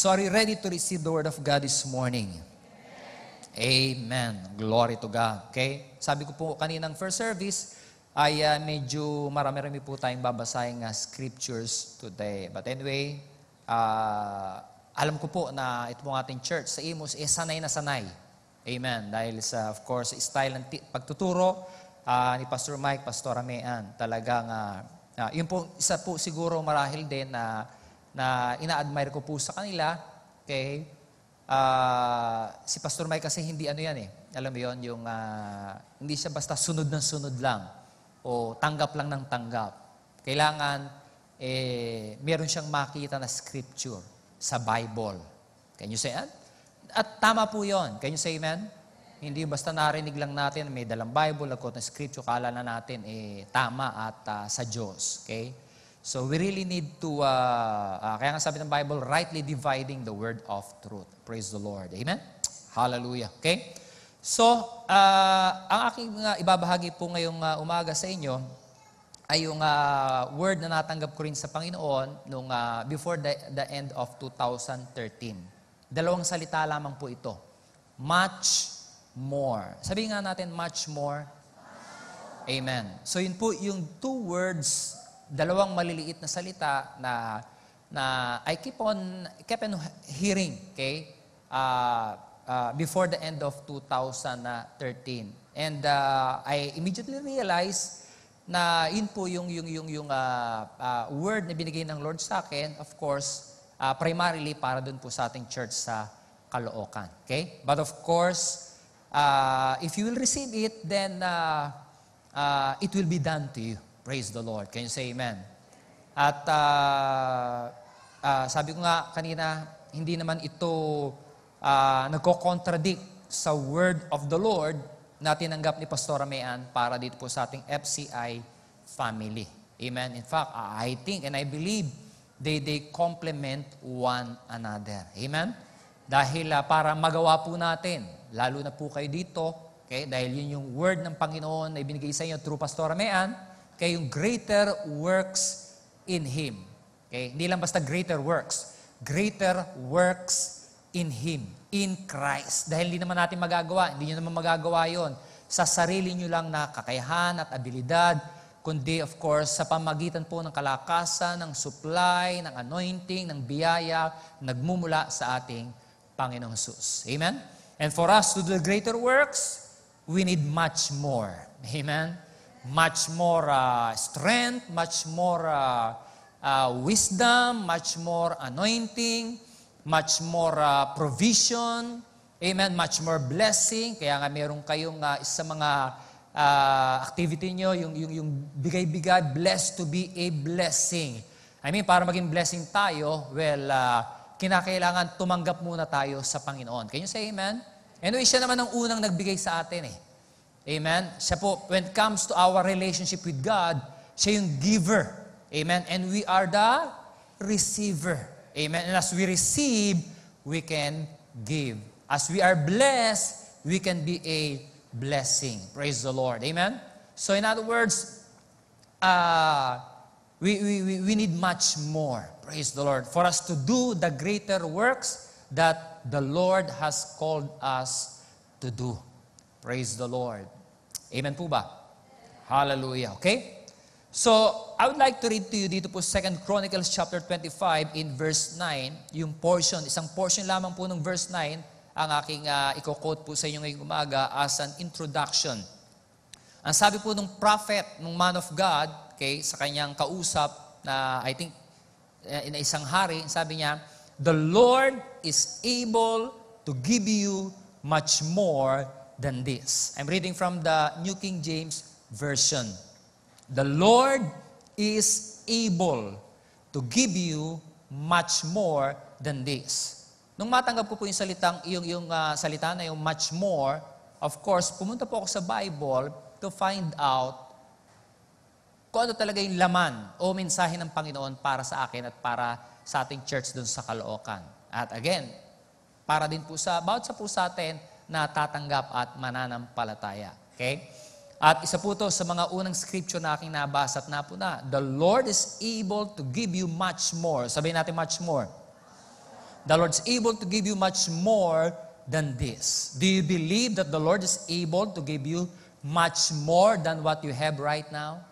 So are you ready to receive the Word of God this morning? Amen. Glory to God. Okay? Sabi ko po kaninang first service, ay medyo marami-rami po tayong babasahin scriptures today. But anyway, alam ko po na ito pong ating church sa Imus, sanay na sanay. Amen. Dahil sa, of course, style ng pagtuturo ni Pastor Mike, Pastor Amean, talagang, yun po, isa po siguro marahil din na ina-admire ko po sa kanila. Okay? Si Pastor Mike kasi hindi ano yan alam mo yun, yung hindi siya basta sunod ng sunod lang o tanggap lang ng tanggap. Kailangan meron siyang makita na scripture sa Bible. Can you say that? At tama po yun. Can you say amen? Hindi basta narinig lang natin, may dalang Bible, nag-quote ng scripture, kala na natin tama at sa Diyos. Okay? So we really need to, kaya nga sabi ng Bible, rightly dividing the word of truth. Praise the Lord. Amen? Hallelujah. Okay? So, ang aking ibabahagi po ngayong umaga sa inyo ay yung word na natanggap ko rin sa Panginoon nung before the end of 2013. Dalawang salita lamang po ito. Much more. Sabihin nga natin, much more. Amen. So yun po yung two words, dalawang maliliit na salita na I kept on hearing, okay? Before the end of 2013. And I immediately realized na yun po yung word na binigay ng Lord sa akin, of course, primarily para dun po sa ating church sa Caloocan. Okay? But of course, if you will receive it, then it will be done to you. Praise the Lord. Can you say amen? At sabi ko nga kanina, hindi naman ito nagko-contradict sa word of the Lord na tinanggap ni Pastor Amean para dito po sa ating FCI family. Amen? In fact, I think and I believe they complement one another. Amen? Dahil para magawa po natin, lalo na po kayo dito, okay? Dahil yun yung word ng Panginoon na ibinigay sa inyo through Pastor Amean, kaya yung greater works in Him. Okay? Hindi lang basta greater works in Him, in Christ. Dahil hindi naman natin magagawa, hindi nyo naman magagawa yon sa sarili nyo lang na kakayahan at abilidad, kundi of course sa pamagitan po ng kalakasan, ng supply, ng anointing, ng biyaya, nagmumula sa ating Panginoong Jesus. Amen? And for us to do the greater works, we need much more. Amen? Much more strength, much more wisdom, much more anointing, much more provision, amen, much more blessing. Kaya nga meron kayong sa mga activity nyo, yung bigay-bigay, blessed to be a blessing. I mean, para maging blessing tayo, well, kinakailangan tumanggap muna tayo sa Panginoon. Can you say amen? Anyway, siya naman ang unang nagbigay sa atin Amen? Siya po, when it comes to our relationship with God, siya yung giver. Amen? And we are the receiver. Amen? And as we receive, we can give. As we are blessed, we can be a blessing. Praise the Lord. Amen? So in other words, we need much more. Praise the Lord. For us to do the greater works that the Lord has called us to do. Praise the Lord. Amen po ba? Hallelujah. Okay? So, I would like to read to you dito po 2 Chronicles chapter 25 in verse 9, yung portion, isang portion lamang po ng verse 9, ang aking i-quote po sa inyo ngayong umaga as an introduction. Ang sabi po ng prophet, ng man of God, okay, sa kanyang kausap na I think in isang hari, sabi niya, "The Lord is able to give you much more than this." I'm reading from the New King James Version. The Lord is able to give you much more than this. Nung matanggap ko po yung salita na yung much more, of course, pumunta po ako sa Bible to find out kung ano talaga yung laman o mensahe ng Panginoon para sa akin at para sa ating church dun sa Caloocan. At again, para din po bawat sa atin na tatanggap at mananampalataya. Okay? At isa po to sa mga unang scripture na aking nabasa at napuna. The Lord is able to give you much more. Sabihin natin much more. The Lord is able to give you much more than this. Do you believe that the Lord is able to give you much more than what you have right now?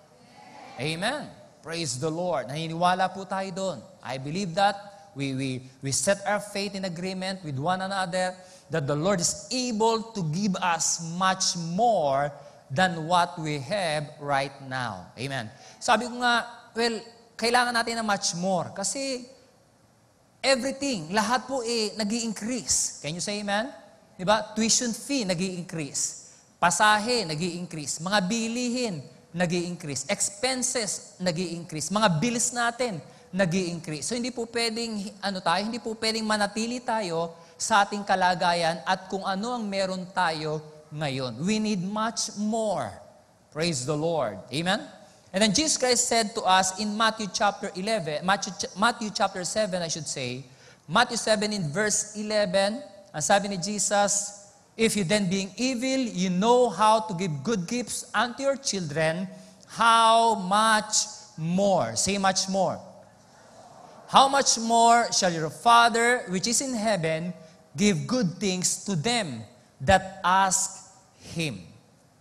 Amen. Praise the Lord. Naniniwala po tayo doon. I believe that. We set our faith in agreement with one another that the Lord is able to give us much more than what we have right now. Amen. Sabi ko nga, well, kailangan natin ng much more. Kasi everything, lahat po nag-i-increase. Can you say amen? Diba? Tuition fee, nag-i-increase. Pasahe, nag-i-increase. Mga bilihin, nag-i-increase. Expenses, nag-i-increase. Mga bills natin, nag-i-increase. So hindi po pwedeng, hindi po pwedeng manatili tayo sa ating kalagayan at kung ano ang meron tayo ngayon. We need much more. Praise the Lord. Amen? And then Jesus Christ said to us in Matthew chapter 7, I should say, Matthew 7 in verse 11, ang sabi ni Jesus, if you then being evil, you know how to give good gifts unto your children, how much more? Say much more. How much more shall your Father, which is in heaven, give good things to them that ask Him?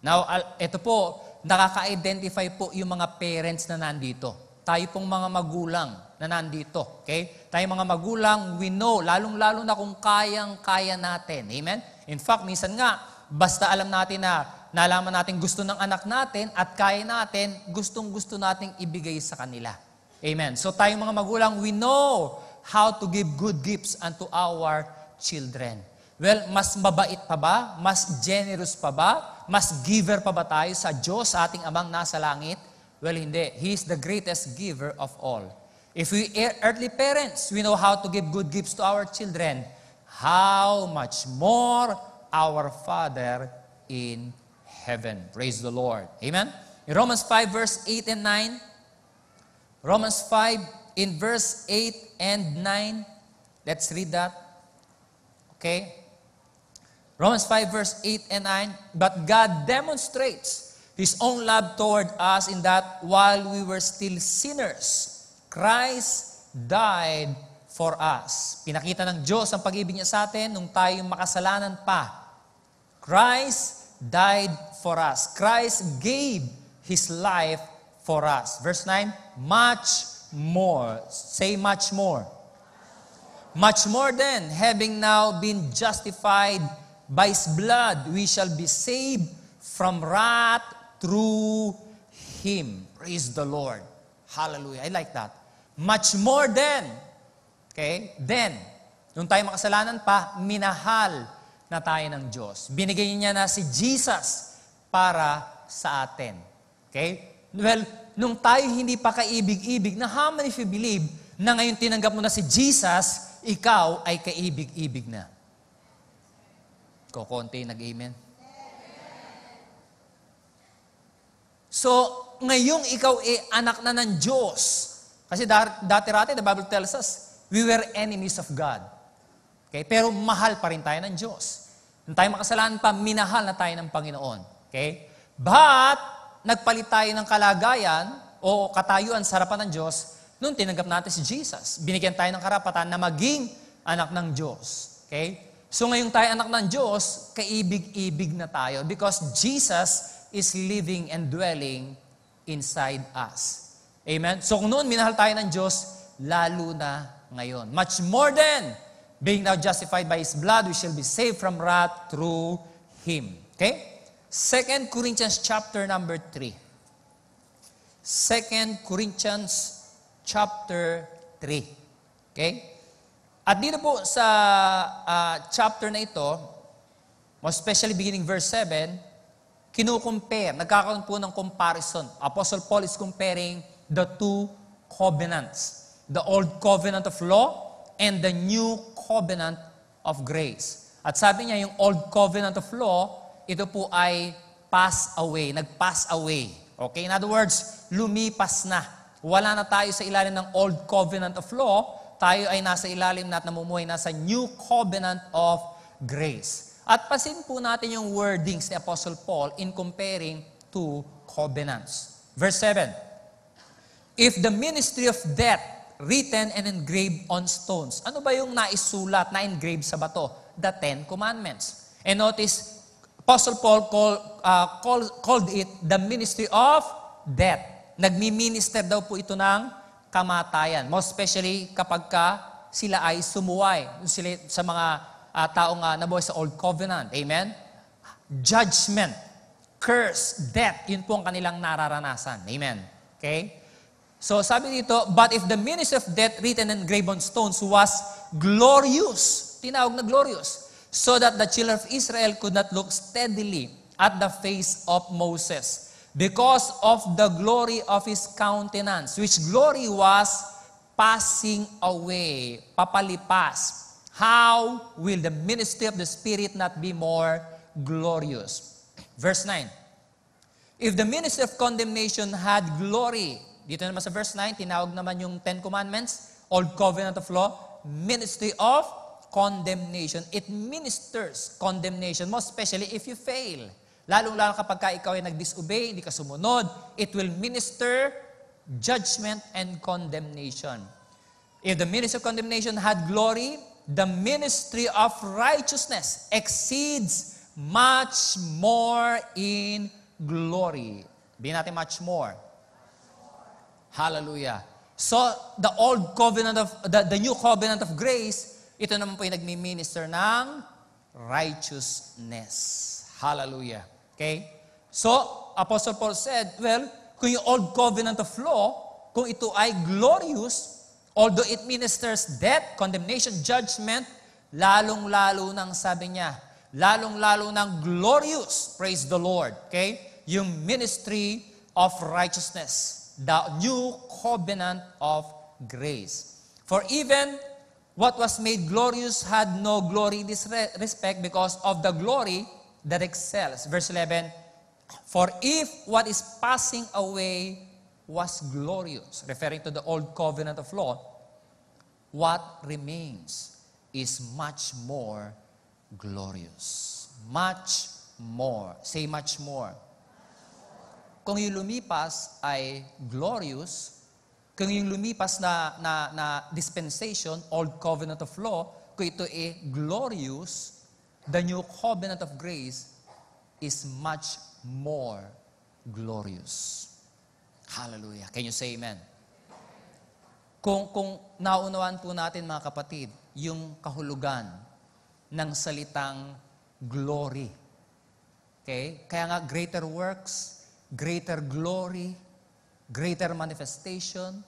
Now, ito po, nakaka-identify po yung mga parents na nandito. Tayo pong mga magulang na nandito. Okay? Tayo mga magulang, we know, lalong-lalo na kung kayang-kaya natin. Amen? In fact, minsan nga, basta alam natin na nalaman natin gusto ng anak natin at kaya natin, gustong-gusto nating ibigay sa kanila. Amen. So tayong mga magulang, we know how to give good gifts unto our children. Well, mas mabait pa ba? Mas generous pa ba? Mas giver pa ba tayo sa Diyos, sa ating Amang nasa langit? Well, hindi. He is the greatest giver of all. If we earthly parents, we know how to give good gifts to our children, how much more our Father in heaven. Praise the Lord. Amen? In Romans 5 verse 8 and 9, Romans 5 in verse 8 and 9. Let's read that. Okay? Romans 5 verse 8 and 9. But God demonstrates His own love toward us in that while we were still sinners, Christ died for us. Pinakita ng Diyos ang pag-ibig niya sa atin nung tayo makasalanan pa. Christ died for us. Christ gave His life for us. Verse 9, much more. Say much more. Much more than, having now been justified by His blood, we shall be saved from wrath through Him. Praise the Lord. Hallelujah. I like that. Much more than. Okay? Then, nung tayo makasalanan pa, minahal na tayo ng Diyos. Binigay niya na si Jesus para sa atin. Okay? Well, nung tayo hindi pa kaibig-ibig, na how many of you believe na ngayon tinanggap mo na si Jesus, ikaw ay kaibig-ibig na? Kukunti, nag-amen. So, ngayong ikaw ay anak na ng Diyos. Kasi dati-rati, the Bible tells us, we were enemies of God. Okay? Pero mahal pa rin tayo ng Diyos. Nung tayo makasalanan pa, minahal na tayo ng Panginoon. Okay? But, nagpalit tayo ng kalagayan o katayuan sa harapan ng Diyos nung tinanggap natin si Jesus. Binigyan tayo ng karapatan na maging anak ng Diyos. Okay? So ngayong tayo anak ng Diyos, kaibig-ibig na tayo because Jesus is living and dwelling inside us. Amen? So kung noon minahal tayo ng Diyos, lalo na ngayon. Much more than being now justified by His blood, we shall be saved from wrath through Him. Okay? 2 Corinthians chapter number 3. 2 Corinthians chapter 3. Okay? At dito po sa chapter na ito, most especially beginning verse 7, kinukompare, nagkakaroon po ng comparison. Apostle Paul is comparing the two covenants. The old covenant of law and the new covenant of grace. At sabi niya, yung old covenant of law, ito po ay pass away, nag-pass away. Okay? In other words, lumipas na. Wala na tayo sa ilalim ng old covenant of law, tayo ay nasa ilalim na at namumuhay nasa new covenant of grace. At pasin po natin yung wordings ni Apostle Paul in comparing two covenants. Verse 7, if the ministry of death written and engraved on stones. Ano ba yung naisulat, na-engrave sa bato? The Ten Commandments. And notice, Apostle Paul called it the ministry of death. Nagmi-minister daw po ito ng kamatayan. Most especially kapag sila ay sumuway. Sila sa mga taong nabuhay sa Old Covenant. Amen? Judgment, curse, death. Yun po ang kanilang nararanasan. Amen? Okay? So sabi dito, but if the ministry of death written and engraved on stones was glorious, tinawag na glorious, so that the children of Israel could not look steadily at the face of Moses because of the glory of his countenance, which glory was passing away, papalipas. How will the ministry of the Spirit not be more glorious? Verse 9. If the ministry of condemnation had glory, dito naman sa verse 9, tinawag naman yung Ten Commandments, Old Covenant of Law, ministry of condemnation. It ministers condemnation, most especially if you fail. Lalong-lalo kapag ikaw ay nag-disobey, hindi ka sumunod, it will minister judgment and condemnation. If the ministry of condemnation had glory, the ministry of righteousness exceeds much more in glory. Sabihin natin much more. Hallelujah. So, the old covenant of, the new covenant of grace, ito naman po yung nagmi-minister ng righteousness. Hallelujah. Okay? So, Apostle Paul said, well, kung yung old covenant of law, kung ito ay glorious, although it ministers death, condemnation, judgment, lalong-lalo nang sabi niya, lalong-lalo nang glorious, praise the Lord. Okay? Yung ministry of righteousness. The new covenant of grace. For even what was made glorious had no glory in this respect because of the glory that excels. Verse 11, for if what is passing away was glorious, referring to the old covenant of law, what remains is much more glorious. Much more. Say much more. Kung yung lumipas ay glorious, kung yung lumipas na dispensation, old covenant of law, kung ito ay glorious, the new covenant of grace is much more glorious. Hallelujah. Can you say amen? Kung naunawaan po natin mga kapatid, yung kahulugan ng salitang glory. Okay? Kaya nga greater works, greater glory, greater manifestation.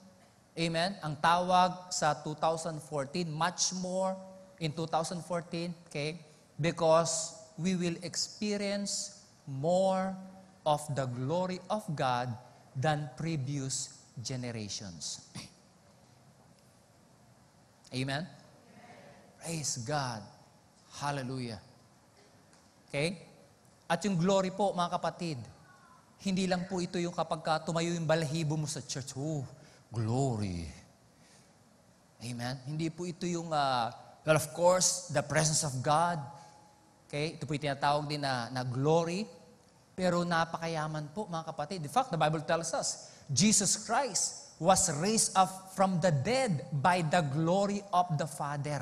Amen? Ang tawag sa 2014, much more in 2014, okay? Because we will experience more of the glory of God than previous generations. Amen? Praise God. Hallelujah. Okay? At yung glory po, mga kapatid, hindi lang po ito yung kapag tumayo yung balahibo mo sa church. Oh, glory. Amen? Hindi po ito yung, well, of course, the presence of God. Okay? Ito po yung tinatawag din na glory. Pero napakayaman po, mga kapatid. In fact, the Bible tells us, Jesus Christ was raised up from the dead by the glory of the Father.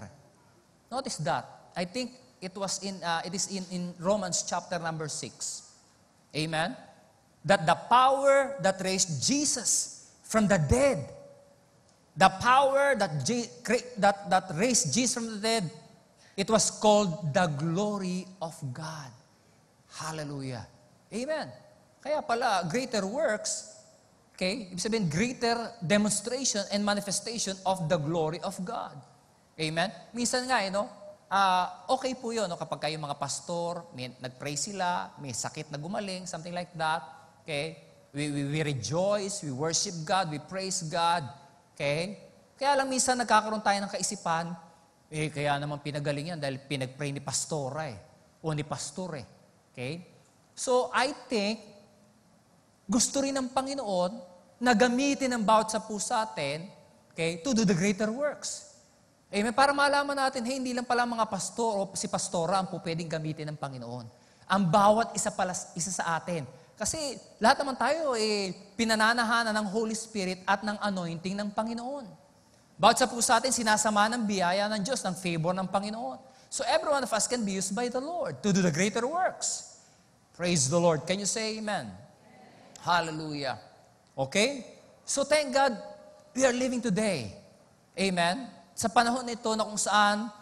Notice that. I think it is in Romans chapter number 6. Amen? That the power that raised Jesus from the dead, the power that raised Jesus from the dead, it was called the glory of God. Hallelujah. Amen. Kaya pala, greater works, okay, ibig sabihin, greater demonstration and manifestation of the glory of God. Amen. Minsan nga, okay po yun, kapag kayo mga pastor, nag-pray sila, may sakit na gumaling, something like that. Okay? We rejoice, we worship God, we praise God. Okay? Kaya lang minsan nagkakaroon tayo ng kaisipan, kaya naman pinagaling yan dahil pinag-pray ni pastora o ni pastor Okay? So, I think, gusto rin ng Panginoon na gamitin ang bawat sa puso atin, okay, to do the greater works. Amen? Para malaman natin, hindi lang pala mga pastor o si pastora ang pwedeng gamitin ng Panginoon. Ang bawat isa sa atin. Kasi lahat naman tayo pinananahanan ng Holy Spirit at ng anointing ng Panginoon. Bawat sa po sa atin, sinasama ng biyaya ng Diyos, ng favor ng Panginoon. So every one of us can be used by the Lord to do the greater works. Praise the Lord. Can you say amen? Hallelujah. Okay? So thank God, we are living today. Amen? Sa panahon nito na kung saan,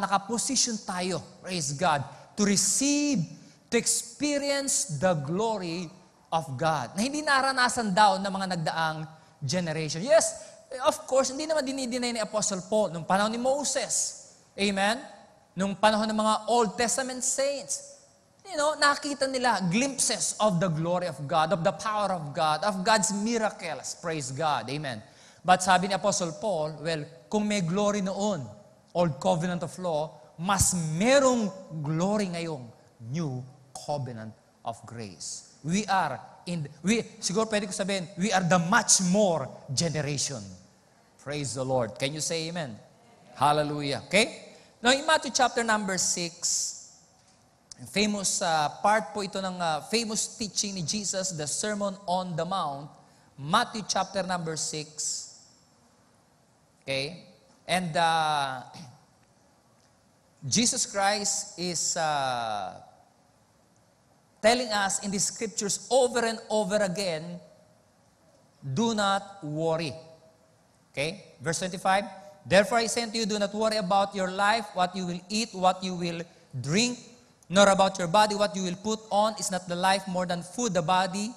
naka-position tayo, praise God, to receive, to experience the glory of God. Na hindi naranasan daw ng mga nagdaang generation. Yes, of course, hindi naman dinideny ni Apostle Paul nung panahon ni Moses. Amen? Nung panahon ng mga Old Testament saints. Nakita nila glimpses of the glory of God, of the power of God, of God's miracles. Praise God. Amen. But sabi ni Apostle Paul, well, kung may glory noon, Old Covenant of Law, mas merong glory ngayong New Covenant of Grace. Siguro pwede ko sabihin, we are the much more generation. Praise the Lord. Can you say amen? Hallelujah. Okay? Now, in Matthew chapter number 6, famous part po ito ng famous teaching ni Jesus, the Sermon on the Mount, Matthew chapter number 6. Okay? And Jesus Christ is telling us in the scriptures over and over again, do not worry. Okay? Verse 25, therefore I say unto you, do not worry about your life, what you will eat, what you will drink, nor about your body, what you will put on. Is not the life more than food, the body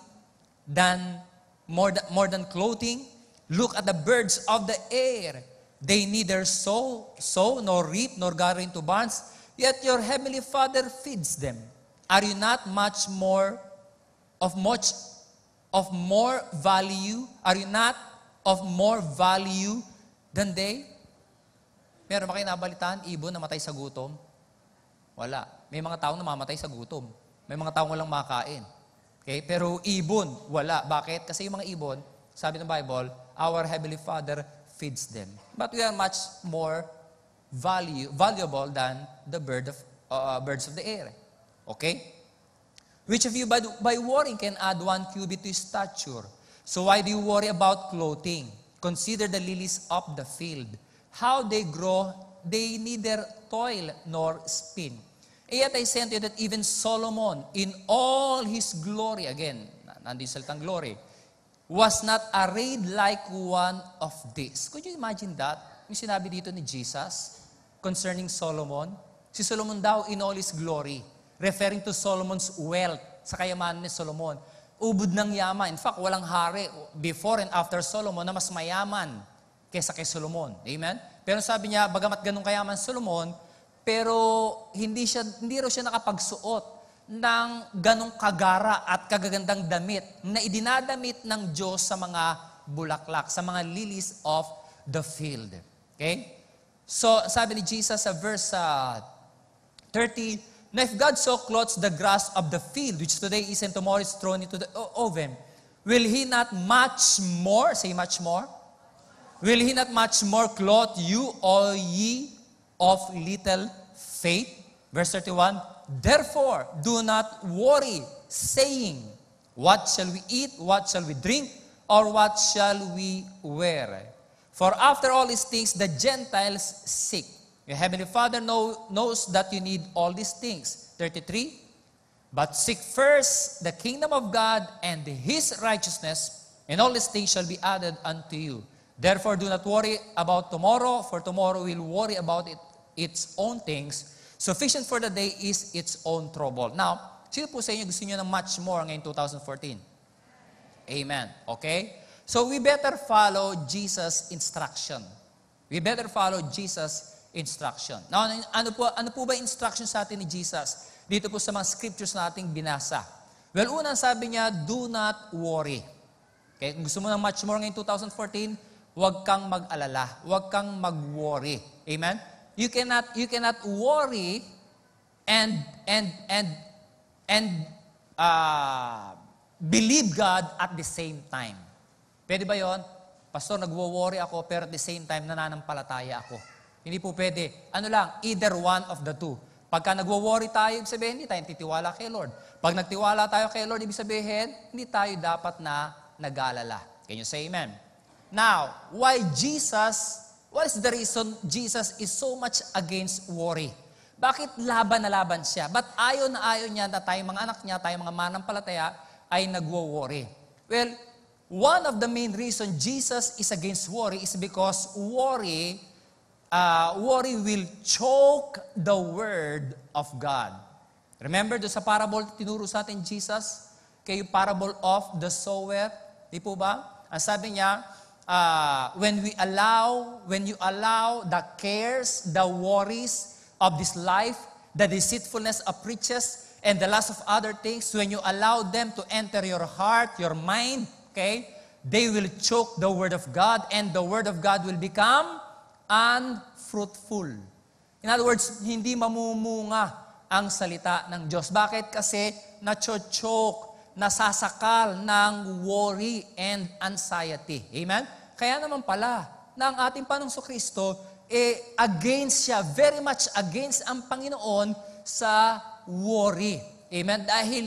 more than clothing? Look at the birds of the air. They neither sow, nor reap, nor gather into barns, yet your heavenly Father feeds them. Are you not much more value? Are you not of more value than they? Meron ba kayo nabalitaan? Ibon namatay sa gutom? Wala. May mga taong namamatay sa gutom. May mga taong walang makain. Okay? Pero ibon, wala. Bakit? Kasi yung mga ibon, sabi ng Bible, our Heavenly Father feeds them. But we are much more valuable than the birds of the air. Okay? Which of you by worrying can add 1 cubit to his stature? So why do you worry about clothing? Consider the lilies of the field. How they grow, they neither toil nor spin. And yet I say unto you that even Solomon, in all his glory, again, nandun salitang glory, was not arrayed like one of these. Could you imagine that? Yung sinabi dito ni Jesus concerning Solomon. Si Solomon daw in all his glory, referring to Solomon's wealth, sa kayamanan ni Solomon. Ubod ng yaman. In fact, walang hari before and after Solomon na mas mayaman kaysa kay Solomon. Amen? Pero sabi niya, bagamat ganun kayaman Solomon, pero hindi raw siya nakapagsuot ng ganong kagara at kagagandang damit na idinadamit ng Diyos sa mga bulaklak, sa mga lilies of the field. Okay? So, sabi ni Jesus sa verse 30, now if God so clothes the grass of the field, which today is and tomorrow is thrown into the oven, will He not much more, say much more? Will He not much more clothe you, all ye of little faith? Verse 31, therefore, do not worry, saying, what shall we eat, what shall we drink, or what shall we wear? For after all these things, the Gentiles seek. Your Heavenly Father knows that you need all these things. 33, but seek first the kingdom of God and His righteousness, and all these things shall be added unto you. Therefore, do not worry about tomorrow, for tomorrow will worry about its own things. Sufficient for the day is its own trouble. Now, sino po sa inyo gusto niyo ng much more ngayong 2014? Amen. Okay? So, we better follow Jesus' instruction. We better follow Jesus' instruction. Now, ano po ba instruction sa atin ni Jesus? Dito po sa mga scriptures nating binasa. Well, unang sabi niya, do not worry. Okay? Kung gusto mo ng much more ngayong 2014, huwag kang mag-alala. Huwag kang mag-worry. Amen? You cannot worry and believe God at the same time. Pwede ba yon? Pastor, nagwo-worry ako pero at the same time nananampalataya ako. Hindi po pwede. Ano lang, either one of the two. Pagka nagwo-worry tayo, ibig sabihin, hindi tayo titiwala kay Lord. Pag nagtiwala tayo kay Lord, ibig sabihin, hindi tayo dapat na nag-aalala. Can you say amen? Now, what is the reason Jesus is so much against worry? Bakit laban na laban siya? Ba't ayaw na ayaw niya na tayong mga anak niya, tayong mga manampalataya, ay nagwo-worry? Well, one of the main reason Jesus is against worry is because worry will choke the Word of God. Remember, doon sa parable, tinuro sa atin Jesus, kay parable of the sower, di po ba? Ang sabi niya, when you allow the cares, the worries of this life, the deceitfulness of riches, and the lust of other things, when you allow them to enter your heart, your mind, okay, they will choke the Word of God, and the Word of God will become unfruitful. In other words, hindi mamumunga ang salita ng Diyos. Bakit? Kasi nacho-choke, nasasakal ng worry and anxiety. Amen? Kaya naman pala, na ang ating Panginoong Kristo, against siya, very much against ang Panginoon sa worry. Amen? Dahil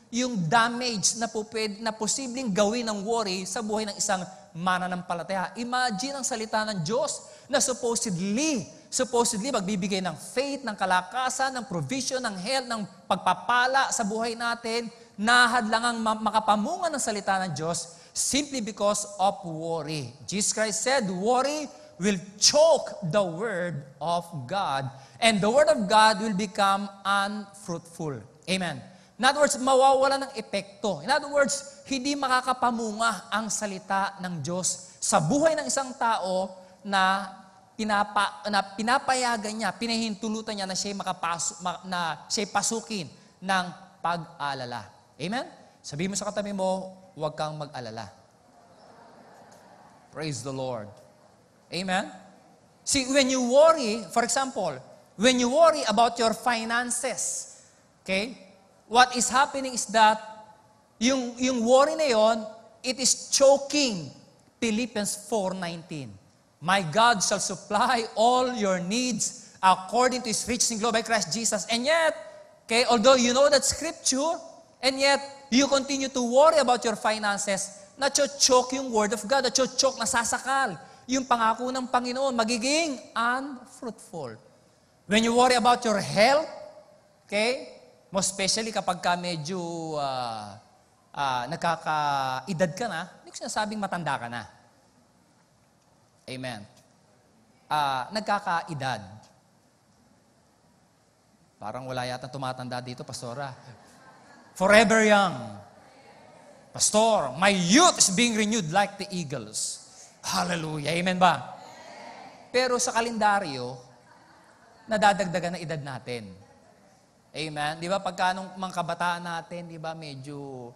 yung damage na posibleng gawin ng worry sa buhay ng isang mananampalataya. Imagine ang salita ng Diyos na supposedly magbibigay ng faith, ng kalakasan, ng provision, ng health, ng pagpapala sa buhay natin, nahadlangang makapamunga ng salita ng Diyos simply because of worry. Jesus Christ said, worry will choke the Word of God, and the Word of God will become unfruitful. Amen. In other words, mawawala ng epekto. In other words, hindi makakapamunga ang salita ng Diyos sa buhay ng isang tao na pinapayagan niya, pinahintulutan niya na siya'y pasukin ng pag-alala. Amen? Sabihin mo sa katabi mo, huwag kang mag-alala. Praise the Lord. Amen? See, when you worry, for example, when you worry about your finances, okay, what is happening is that yung worry na yon, it is choking Philippians 4:19. My God shall supply all your needs according to His riches in glory by Christ Jesus. And yet, okay, although you know that scripture, and yet you continue to worry about your finances, nacho-choke yung Word of God, nacho-choke, nasasakal. Yung pangako ng Panginoon, magiging unfruitful. When you worry about your health, okay, most especially kapag ka medyo nagkakaedad ka na, hindi ko sinasabing matanda ka na. Amen. Nagkakaedad. Parang wala yata tumatanda dito, Pastora. Forever young. Pastor, my youth is being renewed like the eagles. Hallelujah. Amen ba? Pero sa kalendaryo, nadadagdagan na edad natin. Amen. Di ba pagka nung mga kabataan natin, di ba medyo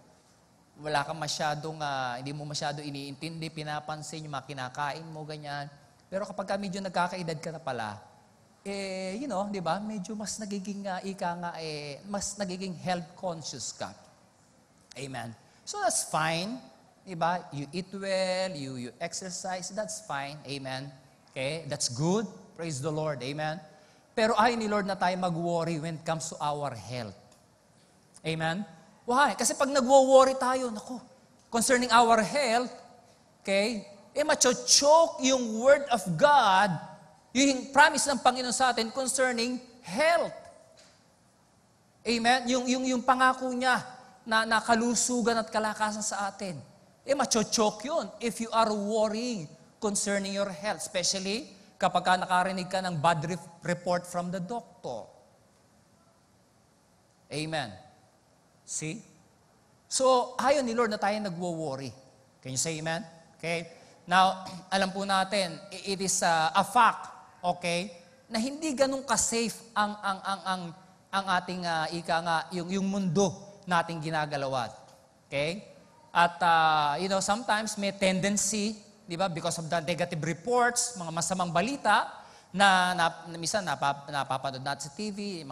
wala kang masyadong, hindi mo masyado iniintindi, pinapansin yung mga kinakain mo, ganyan. Pero kapag medyo nagkakaedad ka na pala, di ba, medyo mas nagiging, mas nagiging health conscious ka. Amen. So that's fine. Di ba? You eat well, you exercise, that's fine. Amen. Okay? That's good. Praise the Lord. Amen. Pero ayaw ni Lord na tayo mag-worry when it comes to our health. Amen. Why? Kasi pag nagwo-worry tayo, concerning our health, okay, macho-choke yung Word of God, yung promise ng Panginoon sa atin concerning health. Amen? Yung pangako niya na kalusugan at kalakasan sa atin. Macho-choke yun if you are worrying concerning your health, especially kapag nakarinig ka ng bad report from the doctor. Amen. See? So, ayaw ni Lord na tayo nagwo-worry. Can you say amen? Okay? Now, alam po natin, it is a fact, okay, na hindi ganun ka-safe ang ating yung mundo nating ginagalawan. Okay? At, sometimes may tendency, di ba, because of the negative reports, mga masamang balita, na minsan napapanood natin sa TV,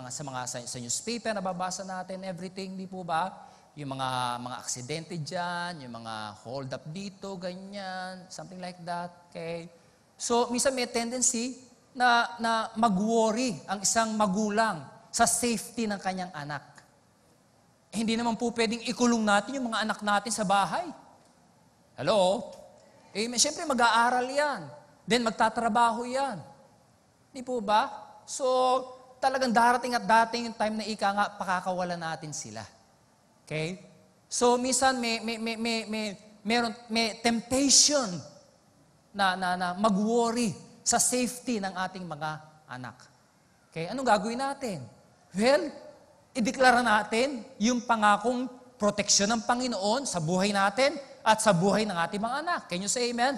sa newspaper, nababasa natin, everything, di po ba? Yung mga aksidente dyan, yung mga hold up dito, ganyan, something like that, okay? So, minsan may tendency na mag-worry ang isang magulang sa safety ng kanyang anak. Hindi naman po pwedeng ikulong natin yung mga anak natin sa bahay. Hello? Amen. Siyempre, mag-aaral yan. Then, magtatrabaho yan. Di po ba? So, talagang darating at dating yung time na ika nga, pakakawalan natin sila. Okay? So, minsan may temptation na mag-worry sa safety ng ating mga anak. Okay? Anong gagawin natin? Well, ideklara natin yung pangakong proteksyon ng Panginoon sa buhay natin at sa buhay ng ating mga anak. Can you say amen?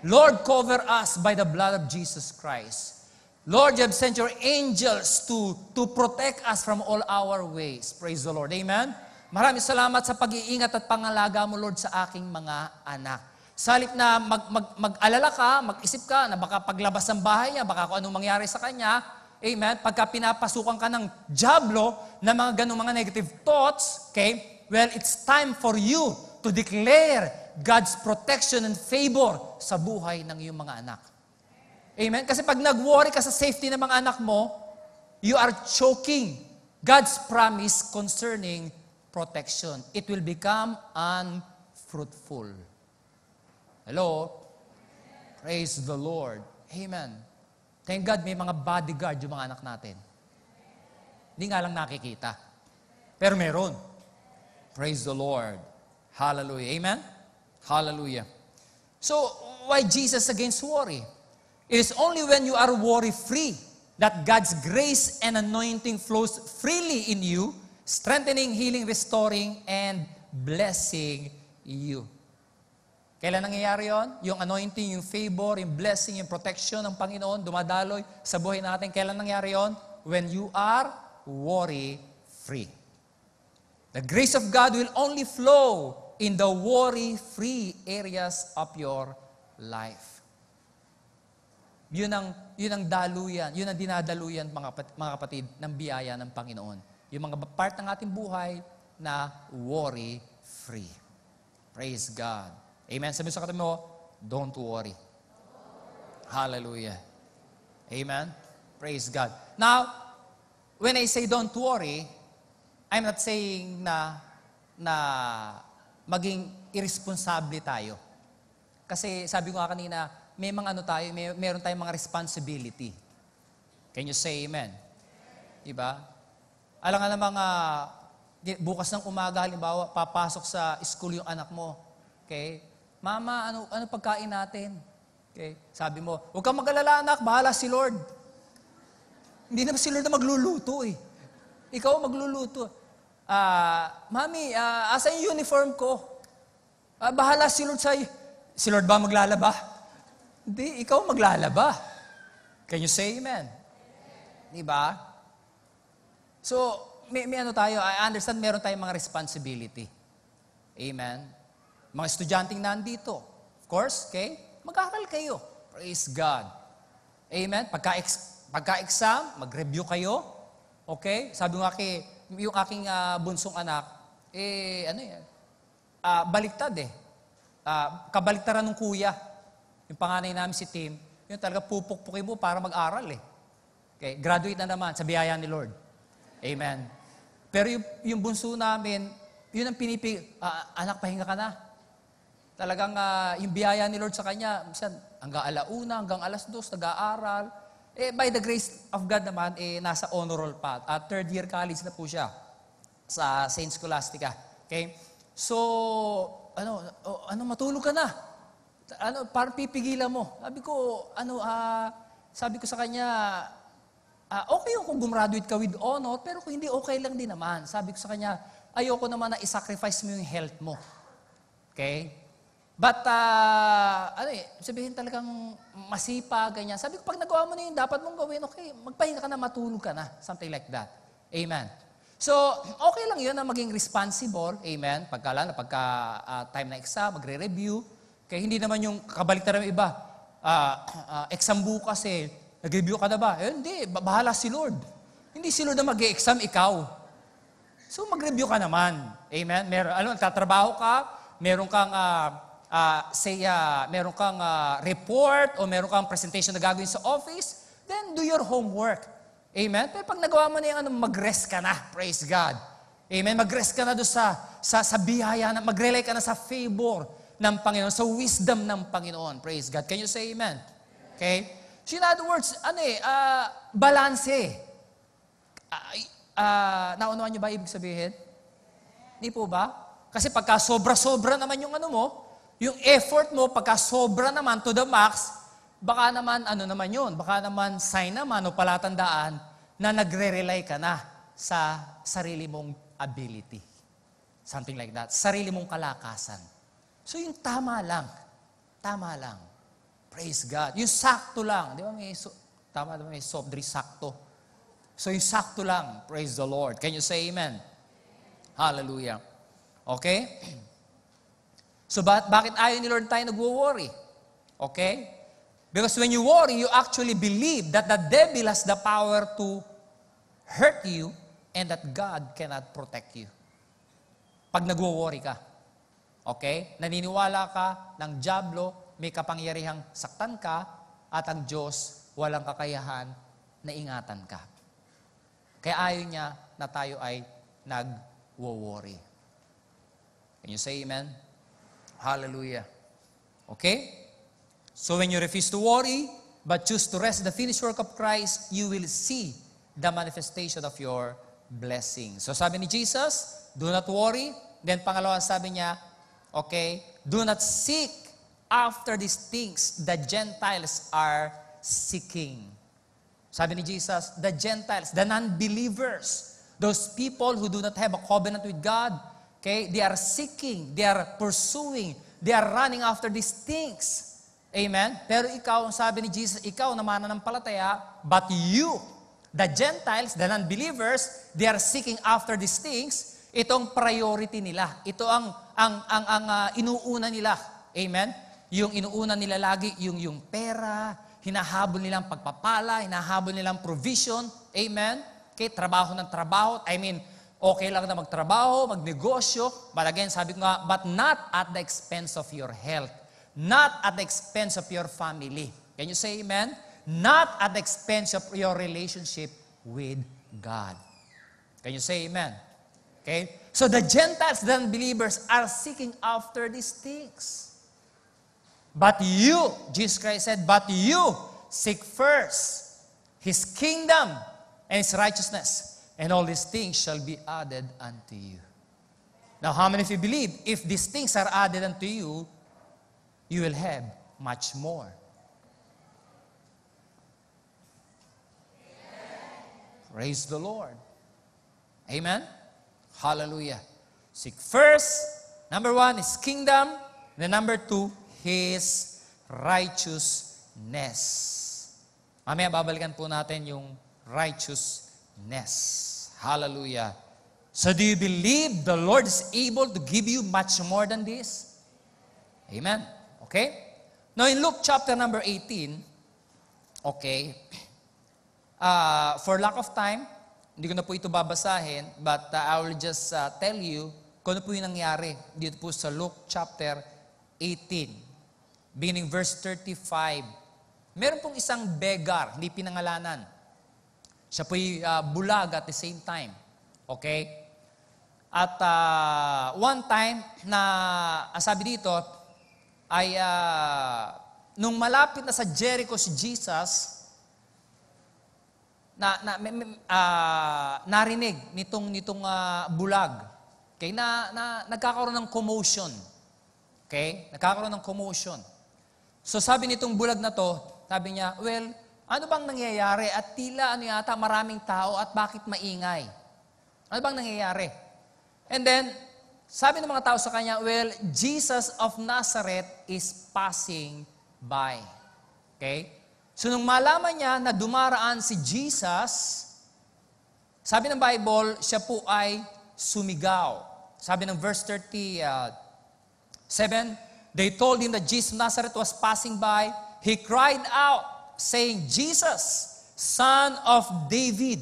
Lord, cover us by the blood of Jesus Christ. Lord, you have sent your angels to protect us from all our ways. Praise the Lord. Amen? Maraming salamat sa pag-iingat at pangalaga mo, Lord, sa aking mga anak. Sa halip na mag-alala ka, mag-isip ka na baka paglabas ng bahay niya, baka kung anong mangyari sa kanya, amen, pagka pinapasukan ka ng diablo na mga ganong mga negative thoughts, okay, well, it's time for you to declare God's protection and favor sa buhay ng iyong mga anak. Amen? Kasi pag nag-worry ka sa safety ng mga anak mo, you are choking God's promise concerning protection. It will become unfruitful. Hello? Praise the Lord. Amen. Thank God may mga bodyguard yung mga anak natin. Hindi nga lang nakikita. Pero meron. Praise the Lord. Hallelujah. Amen? Hallelujah. So, why Jesus against worry? It is only when you are worry-free that God's grace and anointing flows freely in you, strengthening, healing, restoring, and blessing you. Kailan nangyayari yon? Yung anointing, yung favor, yung blessing, yung protection ng Panginoon, dumadaloy sa buhay natin. Kailan nangyayari yon? When you are worry-free. The grace of God will only flow in the worry-free areas of your life. Yun ang daluyan, yun ang dinadaluyan, mga kapatid, ng biyaya ng Panginoon. Yung mga part ng ating buhay na worry-free. Praise God. Amen. Sabi sa katabi mo, don't worry. Hallelujah. Amen. Praise God. Now, when I say don't worry, I'm not saying na maging irresponsible tayo. Kasi sabi ko nga kanina, may mga meron tayong mga responsibility. Can you say amen? Diba? Alam nga namang bukas ng umaga, halimbawa, papasok sa school yung anak mo. Okay? Mama, ano pagkain natin? Okay? Sabi mo, huwag kang mag-alala anak, bahala si Lord. Hindi naman si Lord na magluluto eh. Ikaw magluluto. Mami, asa yung uniform ko? Bahala si Lord sa'yo. Si Lord ba maglalaba? Hindi, ikaw maglalaba. Can you say amen? Diba? So, may ano tayo, I understand meron tayong mga responsibility. Amen? Mga estudyanteng nandito. Of course, okay? Mag-aaral kayo. Praise God. Amen? Pagka-exam, mag-review kayo. Okay? Sabi nga yung aking bunsong anak, baliktad eh. Kabaliktaran ng kuya. Yung panganay namin si Tim, yun talaga pupukpukin mo para mag-aral eh. Okay? Graduate na naman sa biyaya ni Lord. Amen. Pero yung bunso namin, yun ang anak, pahinga ka na. Talagang yung biyaya ni Lord sa kanya, minsan hanggang 1:00, hanggang 2:00, nag-aaral. By the grace of God naman, nasa honor roll pa. Third year college na po siya sa Saint Scholastica. Okay? So, matulog ka na. Parang pipigilan mo. Sabi ko sa kanya, okay kung gumraduate ka with honor, pero kung hindi, okay lang din naman. Sabi ko sa kanya, ayoko naman na isacrifice mo yung health mo. Okay? But, sabihin talagang masipa, ganyan. Sabi ko, pag nagawa mo na yun, dapat mong gawin, okay, magpahinga ka na, matulog ka na. Something like that. Amen. So, okay lang yun na maging responsible. Amen. Pagka time na exam, magre-review. Kaya hindi naman yung kabaliktaran ng iba. Exam bukas eh. Nag-review ka na ba? Hindi, bahala si Lord. Hindi si Lord na mag-e-exam, ikaw. So, mag-review ka naman. Amen. Tatrabaho ka, meron kang report o meron kang presentation na gagawin sa office, then do your homework. Amen? Pero pag nagawa mo na yung mag-rest ka na. Praise God. Amen? Mag-rest ka na doon sa biyaya, mag-rely ka na sa favor. ng Panginoon, sa wisdom ng Panginoon. Praise God. Can you say amen? Okay? So in other words, balanse. Naunawan niyo ba ibig sabihin? Hindi po ba? Kasi pagka sobra-sobra naman yung yung effort mo, pagka sobra naman to the max, baka naman, naman yun? Baka naman sign naman o palatandaan na nagre-rely ka na sa sarili mong ability. Something like that. Sarili mong kalakasan. So yung tama lang. Tama lang. Praise God. Yung sakto lang. Di ba may soft drink sakto. So yung sakto lang. Praise the Lord. Can you say amen? Hallelujah. Okay? So bakit ayaw ni Lord tayo nagwo-worry? Okay? Because when you worry, you actually believe that the devil has the power to hurt you and that God cannot protect you. Pag nagwo-worry ka. Okay? Naniniwala ka ng dyablo, may kapangyarihang saktan ka, at ang Diyos walang kakayahan na ingatan ka. Kaya ayaw niya na tayo ay nag-worry. Can you say amen? Hallelujah. Okay? So when you refuse to worry, but choose to rest in the finished work of Christ, you will see the manifestation of your blessing. So sabi ni Jesus, do not worry. Then pangalawa sabi niya, okay, do not seek after these things the Gentiles are seeking. Sabi ni Jesus, the Gentiles, the non-believers, those people who do not have a covenant with God, okay, they are seeking, they are pursuing, they are running after these things. Amen? Pero ikaw, sabi ni Jesus, ikaw na mananampalataya, but you, the Gentiles, the non-believers, they are seeking after these things. Itong priority nila. Ito ang inuuna nila. Amen? Yung inuuna nila lagi, yung pera, hinahabol nilang pagpapala, hinahabol nilang provision. Amen? Okay, trabaho ng trabaho. I mean, okay lang na magtrabaho, magnegosyo. But again, sabi ko nga, but not at the expense of your health. Not at the expense of your family. Can you say amen? Not at the expense of your relationship with God. Can you say amen? Okay? So the Gentiles, the unbelievers, are seeking after these things. But you, Jesus Christ said, but you seek first His kingdom and His righteousness, and all these things shall be added unto you. Now, how many of you believe if these things are added unto you, you will have much more? Praise the Lord. Amen? Hallelujah. Seek first, number one, His kingdom. And then number two, His righteousness. Mamaya babalikan po natin yung righteousness. Hallelujah. So do you believe the Lord is able to give you much more than this? Amen. Okay? Now in Luke chapter number 18, okay, for lack of time, hindi ko na po ito babasahin, but I will just tell you kung ano po yung nangyari dito po sa Luke chapter 18, beginning verse 35. Meron pong isang beggar, hindi pinangalanan. Siya po'y bulag at the same time. Okay? At one time na, sabi dito, ay nung malapit na sa Jericho si Jesus, narinig nitong bulag. Okay? Nagkakaroon ng commotion. Okay? Nagkakaroon ng commotion. So sabi nitong bulag na to, sabi niya, well, ano bang nangyayari? At tila yata maraming tao at bakit maingay? Ano bang nangyayari? And then, sabi ng mga tao sa kanya, well, Jesus of Nazareth is passing by. Okay? So nung malaman niya na dumaraan si Jesus, sabi ng Bible, siya po ay sumigaw. Sabi ng verse 37, they told him that Jesus of Nazareth was passing by. He cried out, saying, Jesus, Son of David,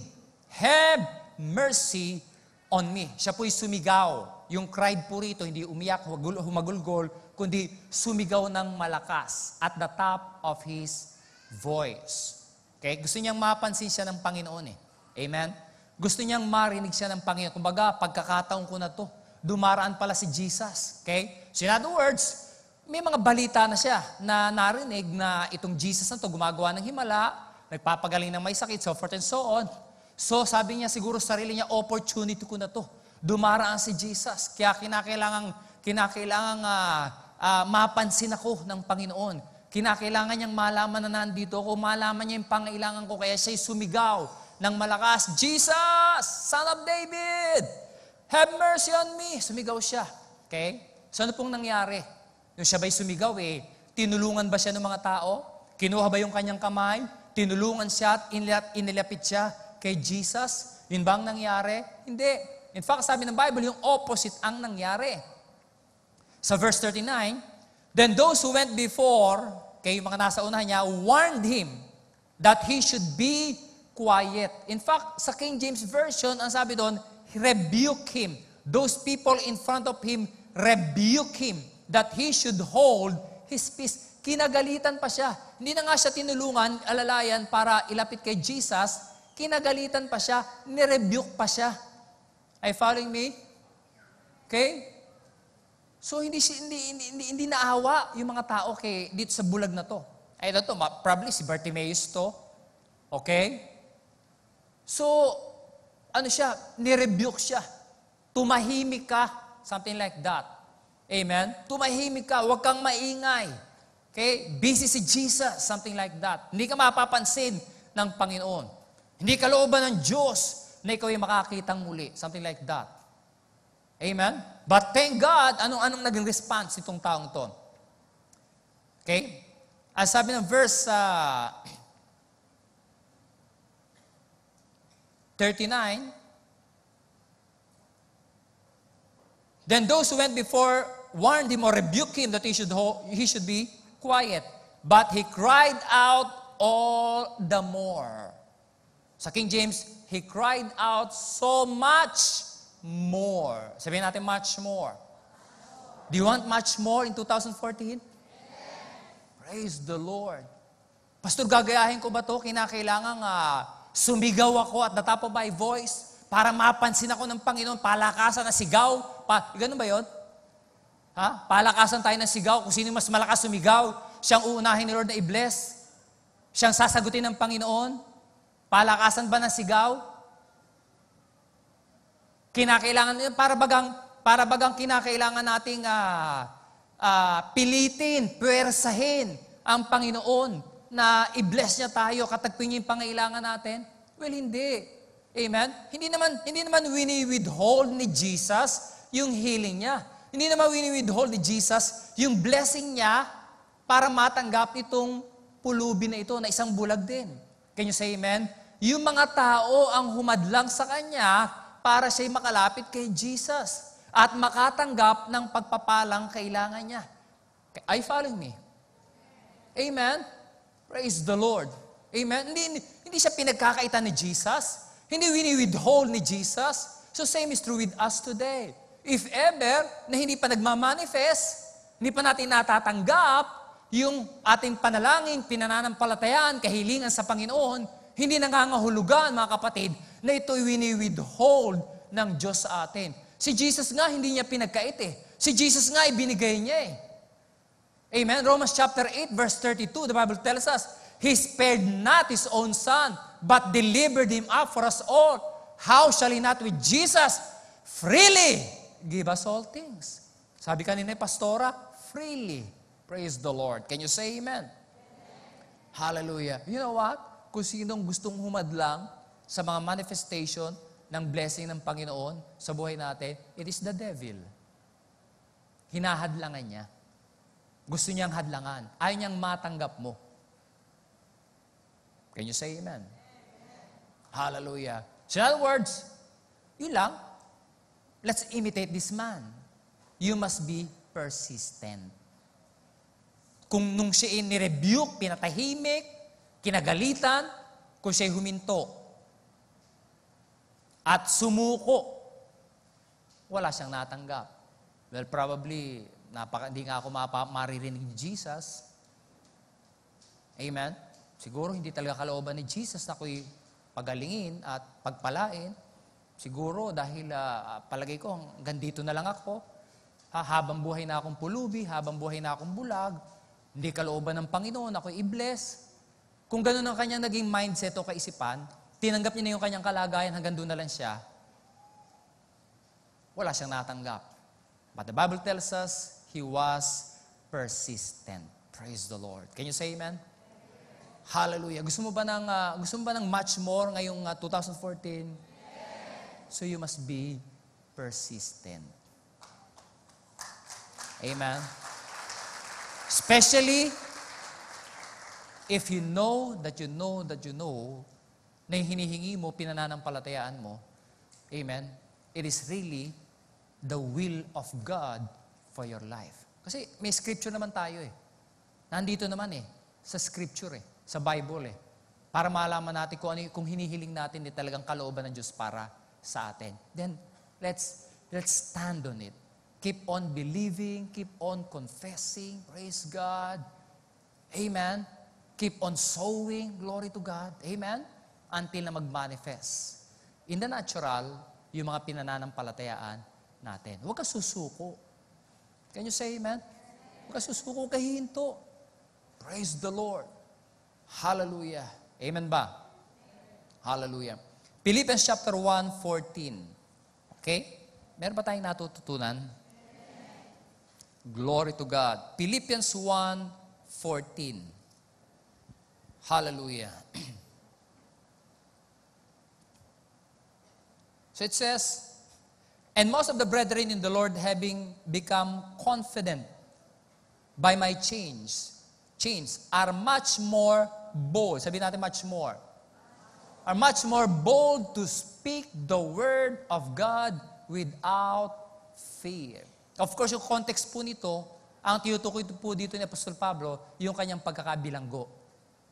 have mercy on me. Siya po'y sumigaw. Yung cried po rito, hindi umiyak, humagulgol, kundi sumigaw ng malakas at the top of his voice. Okay? Gusto niyang mapansin siya ng Panginoon eh. Amen? Gusto niyang marinig siya ng Panginoon. Kumbaga, pagkakataon ko na to, dumaraan pala si Jesus. Okay? So in other words, may mga balita na siya na narinig na itong Jesus na to gumagawa ng himala, nagpapagaling ng may sakit, so forth and so on. So sabi niya siguro sa sarili niya, opportunity ko na to. Dumaraan si Jesus. Kaya kinakailangan mapansin ako ng Panginoon. Kinakailangan niyang malaman na nandito ako, malaman niya yung pangailangan ko, kaya siya'y sumigaw ng malakas, Jesus, Son of David, have mercy on me. Sumigaw siya. Okay? So ano pong nangyari? Nung siya ba'y sumigaw tinulungan ba siya ng mga tao? Kinuha ba yung kanyang kamay? Tinulungan siya at inilapit siya kay Jesus? Yun ba ang nangyari? Hindi. In fact, sabi ng Bible, yung opposite ang nangyari. Sa verse 39, then those who went before, yung mga nasa unahan niya, warned him that he should be quiet. In fact, sa King James Version, ang sabi doon, rebuke him. Those people in front of him, rebuke him that he should hold his peace. Kinagalitan pa siya. Hindi na nga siya tinulungan, alalayan para ilapit kay Jesus. Kinagalitan pa siya, nirebuke pa siya. Are you following me? Okay? So hindi naawa yung mga tao dito sa bulag na to. Ay ito probably si Bartimaeus to. Okay? So, nirebuke siya. Tumahimik ka, something like that. Amen? Tumahimik ka, huwag kang maingay. Okay? Busy si Jesus, something like that. Hindi ka mapapansin ng Panginoon. Hindi ka looban ng Diyos na ikaw ay makakitang muli, something like that. Amen? But thank God, anong naging response itong taong to? Okay? As sabi ng verse 39, then those who went before warned him or rebuked him that he should be quiet. But he cried out all the more. Sa King James, he cried out so much more. Sabihin natin, much more. Do you want much more in 2014? Praise the Lord. Pastor, gagayahin ko ba to? Kinakailangan sumigaw ako at the top of my voice para mapansin ako ng Panginoon, palakasan na sigaw. Ganun ba yun? Palakasan tayo ng sigaw. Kung sino mas malakas sumigaw, siyang uunahin ni Lord na i-bless. Siyang sasagutin ng Panginoon. Palakasan ba ng sigaw? Kinakailangan, para bagang kinakailangan nating pilitin, puwersahin ang Panginoon na i-bless niya tayo, katagpin niya yung pangailangan natin. Well, hindi. Amen? Hindi naman wini-withhold ni Jesus yung healing niya. Hindi naman wini-withhold ni Jesus yung blessing niya para matanggap itong pulubi na ito na isang bulag din. Can you say amen? Yung mga tao ang humadlang sa Kanya para siya'y makalapit kay Jesus at makatanggap ng pagpapalang kailangan niya. Are you following me? Amen? Praise the Lord. Amen? Hindi siya pinagkakaitan ni Jesus. Hindi wini-withhold ni Jesus. So same is true with us today. If ever na hindi pa nagmamanifest, hindi pa natin natatanggap yung ating panalangin, pinananampalatayaan, kahilingan sa Panginoon, hindi nangangahulugan, mga kapatid, na ito'y wini-withhold ng Diyos sa atin. Si Jesus nga, hindi niya pinagkait Si Jesus nga, ibinigay niya Amen? Romans chapter 8, verse 32, the Bible tells us, He spared not His own Son, but delivered Him up for us all. How shall He not with Jesus freely give us all things? Sabi kanina ni Pastora, freely. Praise the Lord. Can you say amen? Hallelujah. You know what? Kung sinong gustong humadlang sa mga manifestation ng blessing ng Panginoon sa buhay natin, it is the devil. Hinahadlangan niya. Gusto niyang hadlangan. Ayaw niyang matanggap mo. Can you say amen? Hallelujah. So in other words, yun lang. Let's imitate this man. You must be persistent. Kung nung siya ni-rebuke, pinatahimik, kinagalitan, kung siya'y huminto at sumuko, wala siyang natanggap. Well, probably, hindi nga ako maririnig ni Jesus. Amen? Siguro hindi talaga kalooban ni Jesus na ako'y pagalingin at pagpalain. Siguro dahil palagay ko, hanggang dito na lang ako. habang buhay na akong pulubi, habang buhay na akong bulag, hindi kalooban ng Panginoon, ako i-bless. Kung ganun ang kanyang naging mindset o kaisipan, tinanggap niya na yung kanyang kalagayan, hanggang doon na lang siya, wala siyang natanggap. But the Bible tells us, he was persistent. Praise the Lord. Can you say amen? Hallelujah. Gusto mo ba ng much more ngayong 2014? So you must be persistent. Amen. Especially if you know that you know that you know na yung hinihingi mo, pinananampalatayaan mo, amen, it is really the will of God for your life. Kasi may scripture naman tayo eh. Nandito naman eh, sa scripture eh, sa Bible eh. Para malaman natin kung hinihiling natin di talagang kalooban ng Diyos para sa atin. Then, let's stand on it. Keep on believing, keep on confessing, praise God. Amen. Keep on sowing, glory to God. Amen. Until na mag-manifest. In the natural, yung mga pinananampalatayaan natin. Huwag ka susuko. Can you say amen? Huwag ka susuko, kahinto. Praise the Lord. Hallelujah. Amen ba? Hallelujah. Philippians chapter 1:14. Okay? Meron ba tayong natututunan? Glory to God. Philippians 1:14. Hallelujah. So it says, and most of the brethren in the Lord having become confident by my chains are much more bold. Sabihin natin much more. Are much more bold to speak the word of God without fear. Of course, yung context po nito, ang tinutukoy po dito ni Apostol Pablo, yung kanyang pagkakabilanggo.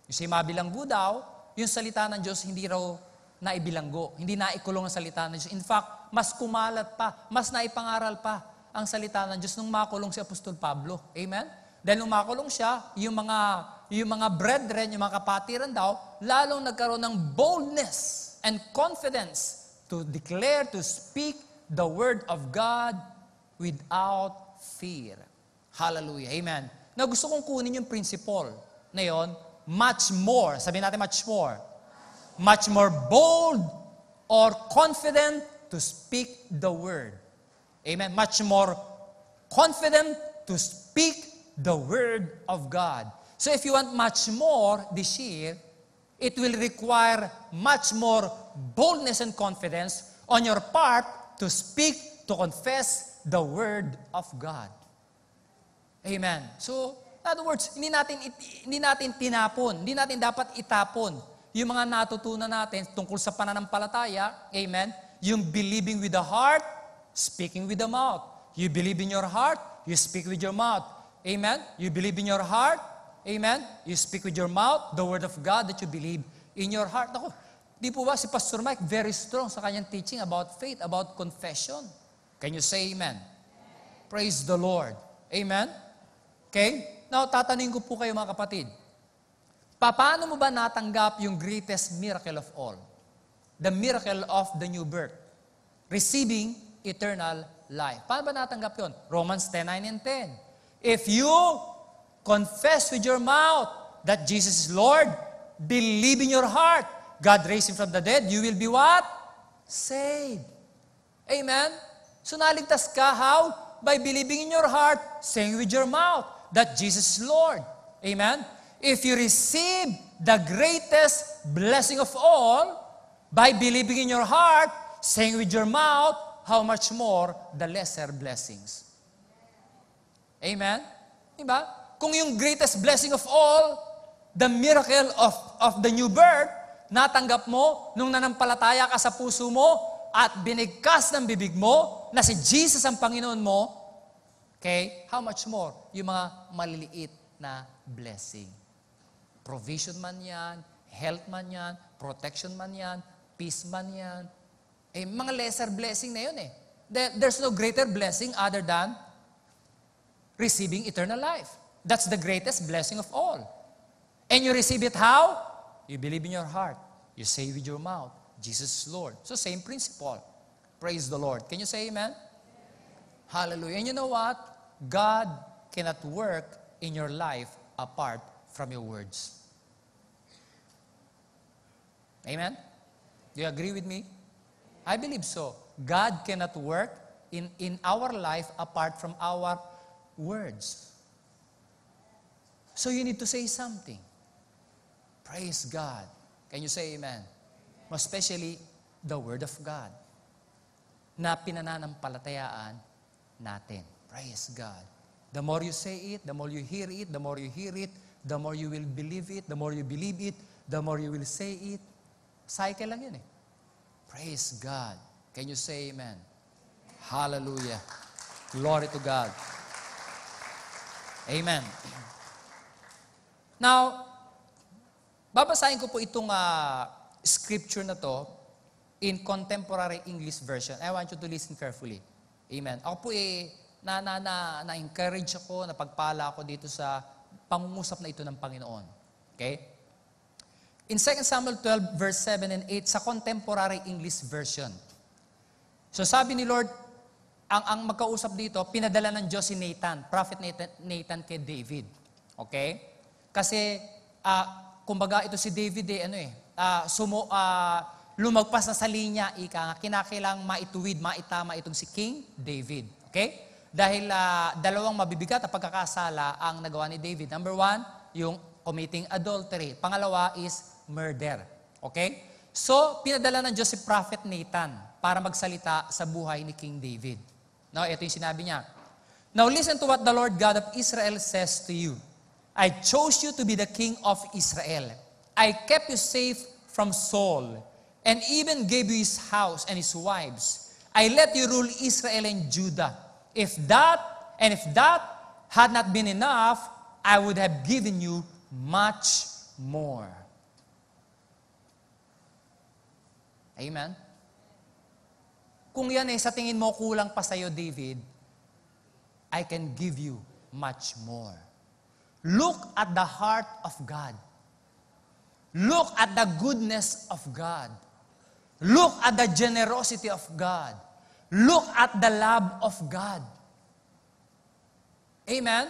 Yung si mabilanggo daw, yung salita ng Diyos hindi raw naibilanggo, hindi naikulong ang salita ng Diyos. In fact, mas kumalat pa, mas naipangaral pa ang salita ng Diyos nung makulong si Apostol Pablo. Amen? Dahil nung makulong siya, yung mga brethren, yung mga kapatiran daw, lalong nagkaroon ng boldness and confidence to declare, to speak the word of God without fear. Hallelujah. Amen. Now, gusto kong kunin yung principle na yun, much more. Sabihin natin much more. Much more bold or confident to speak the word. Amen. Much more confident to speak the word of God. So if you want much more this year, it will require much more boldness and confidence on your part to speak, to confess the word of God. Amen. So, in other words, hindi natin tinapon, hindi natin dapat itapon yung mga natutunan natin tungkol sa pananampalataya. Amen. Yung believing with the heart, speaking with the mouth. You believe in your heart, you speak with your mouth. Amen. You believe in your heart, amen. You speak with your mouth the word of God that you believe in your heart. Ako, di po ba si Pastor Mike very strong sa kanyang teaching about faith, about confession? Can you say amen? Praise the Lord. Amen? Okay? Now, tatanungin ko po kayo mga kapatid. Paano mo ba natanggap yung greatest miracle of all? The miracle of the new birth. Receiving eternal life. Paano ba natanggap yun? Romans 10:9 and 10. If you confess with your mouth that Jesus is Lord, believe in your heart, God raised Him from the dead, you will be what? Saved. Amen? So naligtas ka, how? By believing in your heart, saying with your mouth that Jesus is Lord. Amen? If you receive the greatest blessing of all, by believing in your heart, saying with your mouth, how much more the lesser blessings. Amen? Diba? Kung yung greatest blessing of all, the miracle of the new birth, natanggap mo nung nanampalataya ka sa puso mo at binigkas ng bibig mo na si Jesus ang Panginoon mo, okay, how much more yung mga maliliit na blessing. Provision man yan, health man yan, protection man yan, peace man yan. Eh, mga lesser blessing na yun eh. There's no greater blessing other than receiving eternal life. That's the greatest blessing of all. And you receive it how? You believe in your heart. You say with your mouth, Jesus is Lord. So same principle. Praise the Lord. Can you say amen? Hallelujah. And you know what? God cannot work in your life apart from your words. Amen? Do you agree with me? I believe so. God cannot work in our life apart from our words. So you need to say something. Praise God. Can you say amen? Most especially, the Word of God na pinananampalatayaan natin. Praise God. The more you say it, the more you hear it, the more you hear it, the more you will believe it, the more you believe it, the more you will say it. Cycle lang yun eh. Praise God. Can you say amen? Hallelujah. Glory to God. Amen. Now, babasahin ko po itong scripture na to in contemporary English version. I want you to listen carefully. Amen. Ako po na-encourage ako, napagpala ako dito sa pangungusap na ito ng Panginoon. Okay? In 2 Samuel 12, verse 7 and 8, sa contemporary English version. So sabi ni Lord, ang magkausap dito, pinadala ng Diyos si Nathan, Prophet Nathan kay David. Okay? Kasi, kumbaga ito si David lumagpas na sa linya, kinakailang maituwid, maitama itong si King David. Okay? Dahil dalawang mabibigat na pagkakasala ang nagawa ni David. Number 1, yung committing adultery. Pangalawa is murder. Okay? So, pinadala ng Diyos si Prophet Nathan para magsalita sa buhay ni King David. Now, ito yung sinabi niya. Now, listen to what the Lord God of Israel says to you. I chose you to be the king of Israel. I kept you safe from Saul, and even gave you his house and his wives. I let you rule Israel and Judah. If that had not been enough, I would have given you much more. Amen? Kung yan sa tingin mo kulang pa sa'yo, David, I can give you much more. Look at the heart of God. Look at the goodness of God. Look at the generosity of God. Look at the love of God. Amen?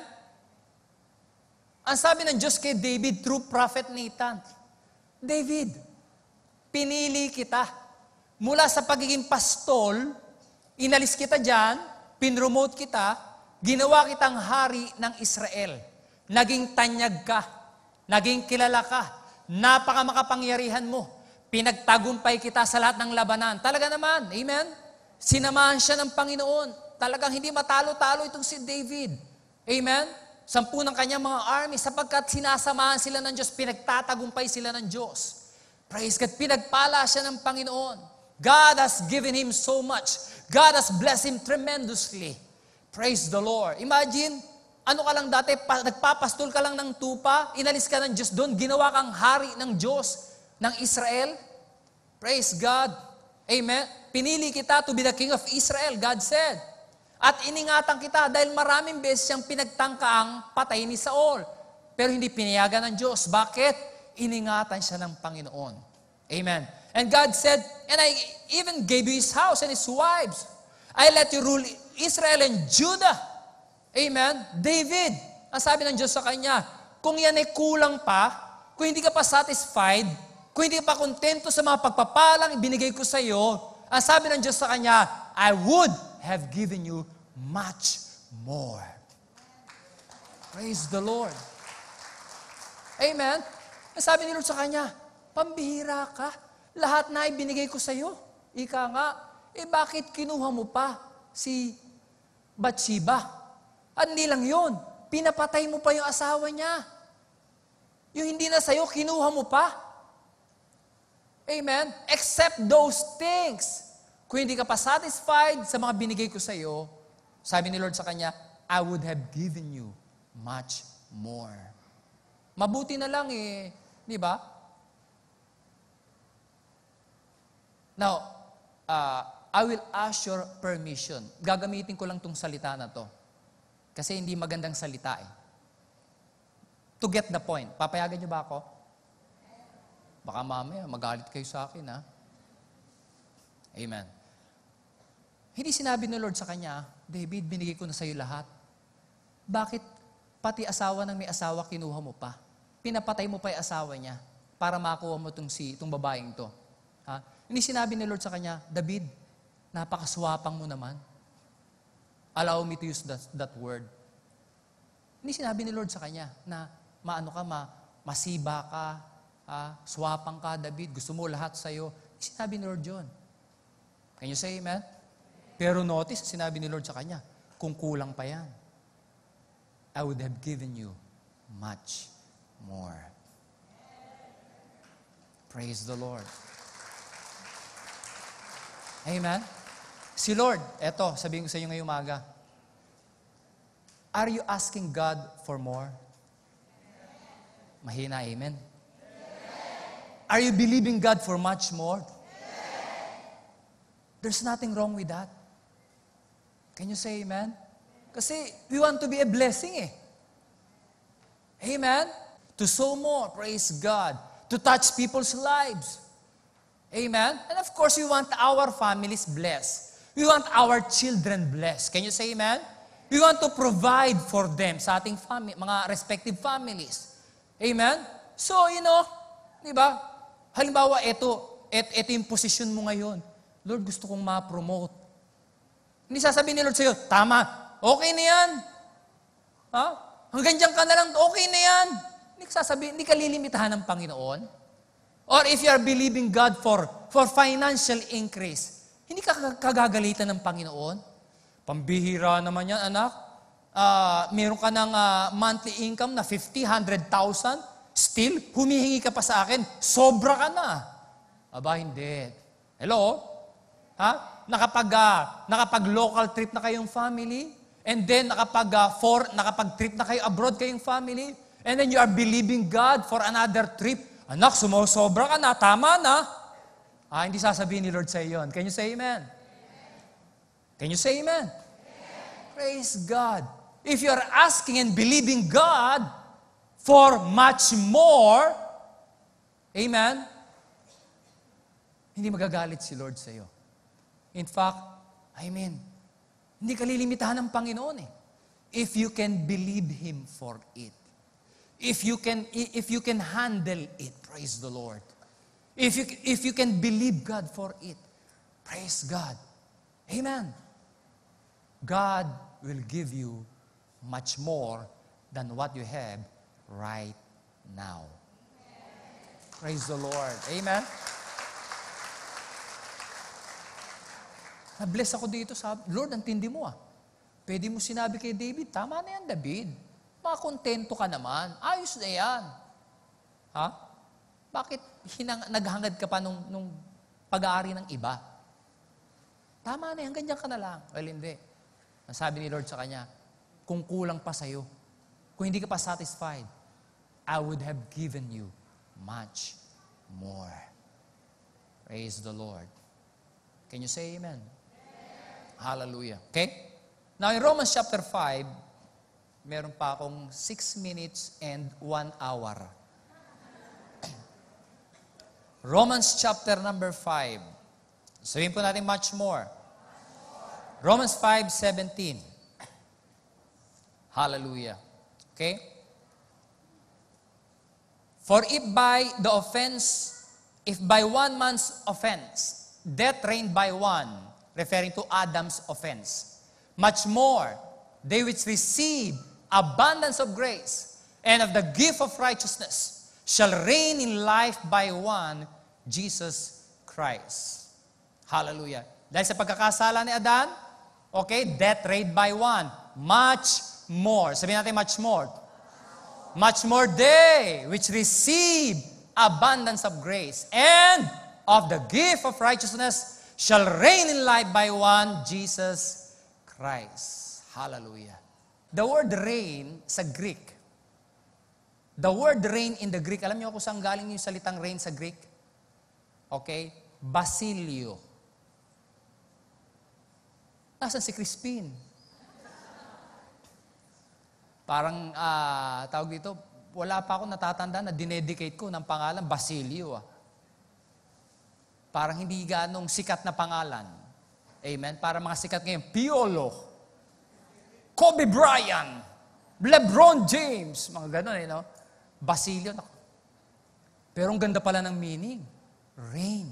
Ang sabi ng Diyos kay David through Prophet Nathan, David, pinili kita. Mula sa pagiging pastol, inalis kita dyan, pinromote kita, ginawa kitang hari ng Israel. Naging tanyag ka, naging kilala ka, napakamakapangyarihan mo, pinagtagumpay kita sa lahat ng labanan. Talaga naman, amen? Sinamahan siya ng Panginoon. Talagang hindi matalo-talo itong si David. Amen? 10 ng kanyang mga army sapagkat sinasamahan sila ng Diyos, pinagtatagumpay sila ng Diyos. Praise God, pinagpala siya ng Panginoon. God has given him so much. God has blessed him tremendously. Praise the Lord. Imagine, ano ka lang dati, nagpapastol ka lang ng tupa, inalis ka ng Diyos doon, ginawa kang hari ng Diyos, ng Israel. Praise God. Amen. Pinili kita to be the king of Israel, God said. At iningatan kita dahil maraming beses siyang pinagtangkaang patay ni Saul. Pero hindi pinayagan ng Diyos. Bakit? Iningatan siya ng Panginoon. Amen. And God said, and I even gave you his house and his wives. I let you rule Israel and Judah. Amen. David, ang sabi ng Diyos sa kanya, kung yan ay kulang pa, kung hindi ka pa satisfied, kung hindi ka pa kontento sa mga pagpapalang ibinigay ko sa iyo, ang sabi ng Diyos sa kanya, I would have given you much more. Praise the Lord. Amen. Ang sabi ni Lord sa kanya, pambihira ka. Lahat na ibinigay ko sa iyo. Ika nga, bakit kinuha mo pa si Bathsheba? At hindi lang yun, pinapatay mo pa yung asawa niya. Yung hindi na sa iyo, kinuha mo pa. Amen? Except those things. Kung hindi ka pa satisfied sa mga binigay ko sa iyo, sabi ni Lord sa kanya, I would have given you much more. Mabuti na lang di ba? Now, I will ask your permission. Gagamitin ko lang tong salita na to. Kasi hindi magandang salita To get the point. Papayagan niyo ba ako? Baka mamaya magalit kayo sa akin, ha? Amen. Hindi sinabi ni Lord sa kanya, David, binigay ko na sa'yo lahat. Bakit pati asawa ng may asawa kinuha mo pa? Pinapatay mo pa yung asawa niya para makuha mo itong babaeng to. Ha? Hindi sinabi ni Lord sa kanya, David, napakaswapang mo naman. Allow me to use that word. Hindi sinabi ni Lord sa kanya na masiba ka, swapang ka, David, gusto mo lahat sa'yo. Hindi sinabi ni Lord yun. Can you say amen? Pero notice, sinabi ni Lord sa kanya, kung kulang pa yan, I would have given you much more. Praise the Lord. Amen? Si Lord, eto, sabihin ko sa inyo ngayong umaga, are you asking God for more? Mahina, amen? Are you believing God for much more? There's nothing wrong with that. Can you say amen? Kasi we want to be a blessing eh. Amen? To sow more, praise God. To touch people's lives. Amen? And of course, we want our families blessed. We want our children blessed. Can you say amen? We want to provide for them sa ating mga respective families. Amen? So, di ba? Halimbawa, ito yung posisyon mo ngayon. Lord, gusto kong ma-promote. Hindi sasabihin ni Lord sa'yo, tama, okay na yan. Ha? Hanggang dyan ka na lang, okay na yan. Hindi ka lilimitahan ng Panginoon. Or if you are believing God for financial increase, hindi ka kagagalitan ng Panginoon. Pambihira naman yan, anak. Meron ka ng monthly income na 50,000, 100,000. Still, humihingi ka pa sa akin, sobra ka na. Aba, hindi. Hello? Ha? Nakapag-local trip na kayong family, and then nakapag-trip na kayo abroad kayong family, and then you are believing God for another trip. Anak, sumusobra ka na, tama na. Hindi sasabihin ni Lord sa iyo yun. Can you say amen? Can you say amen? Praise God. If you are asking and believing God for much more, amen, hindi magagalit si Lord sa iyo. In fact, hindi ka lilimitahan ng Panginoon eh. If you can believe Him for it. If you can handle it, praise the Lord. If you can believe God for it, praise God. Amen. God will give you much more than what you have right now. Praise the Lord. Amen. Na-bless ako dito sa Lord, ang tindi mo ah. Pwede mo sinabi kay David, tama na yan, David. Makontento ka naman. Ayos na yan. Ha? Bakit naghangad ka pa nung pag-aari ng iba? Tama na yan, ganyan ka na lang. Well, hindi. Ang sabi ni Lord sa kanya, kung kulang pa sa'yo, kung hindi ka pa satisfied, I would have given you much more. Praise the Lord. Can you say amen? Hallelujah. Okay? Now, in Romans chapter 5, meron pa akong 6 minutes and 1 hour. Romans chapter number 5. Sabihin po natin much more. Romans 5:17. Hallelujah. Okay? For if by one man's offense, death reigned by one, referring to Adam's offense, much more, they which receive abundance of grace and of the gift of righteousness shall reign in life by one, Jesus Christ. Hallelujah. Dahil sa pagkakasala ni Adan, okay, death reigned by one. Much more. Sabihin natin much more. Much more they which receive abundance of grace and of the gift of righteousness shall reign in life by one, Jesus Christ. Hallelujah. The word reign sa Greek, the word reign in the Greek, alam niyo kung saan galing yung salitang reign sa Greek? Okay? Basilio. Nasaan si Crispin? Parang, tawag dito, wala pa ako natatanda na dinedicate ko ng pangalan, Basilio. Parang hindi ganong sikat na pangalan. Amen? Para mga sikat ngayon, Piolo. Kobe Bryant, LeBron James, mga ganun no? Basilio. Pero ang ganda pala ng meaning, rain.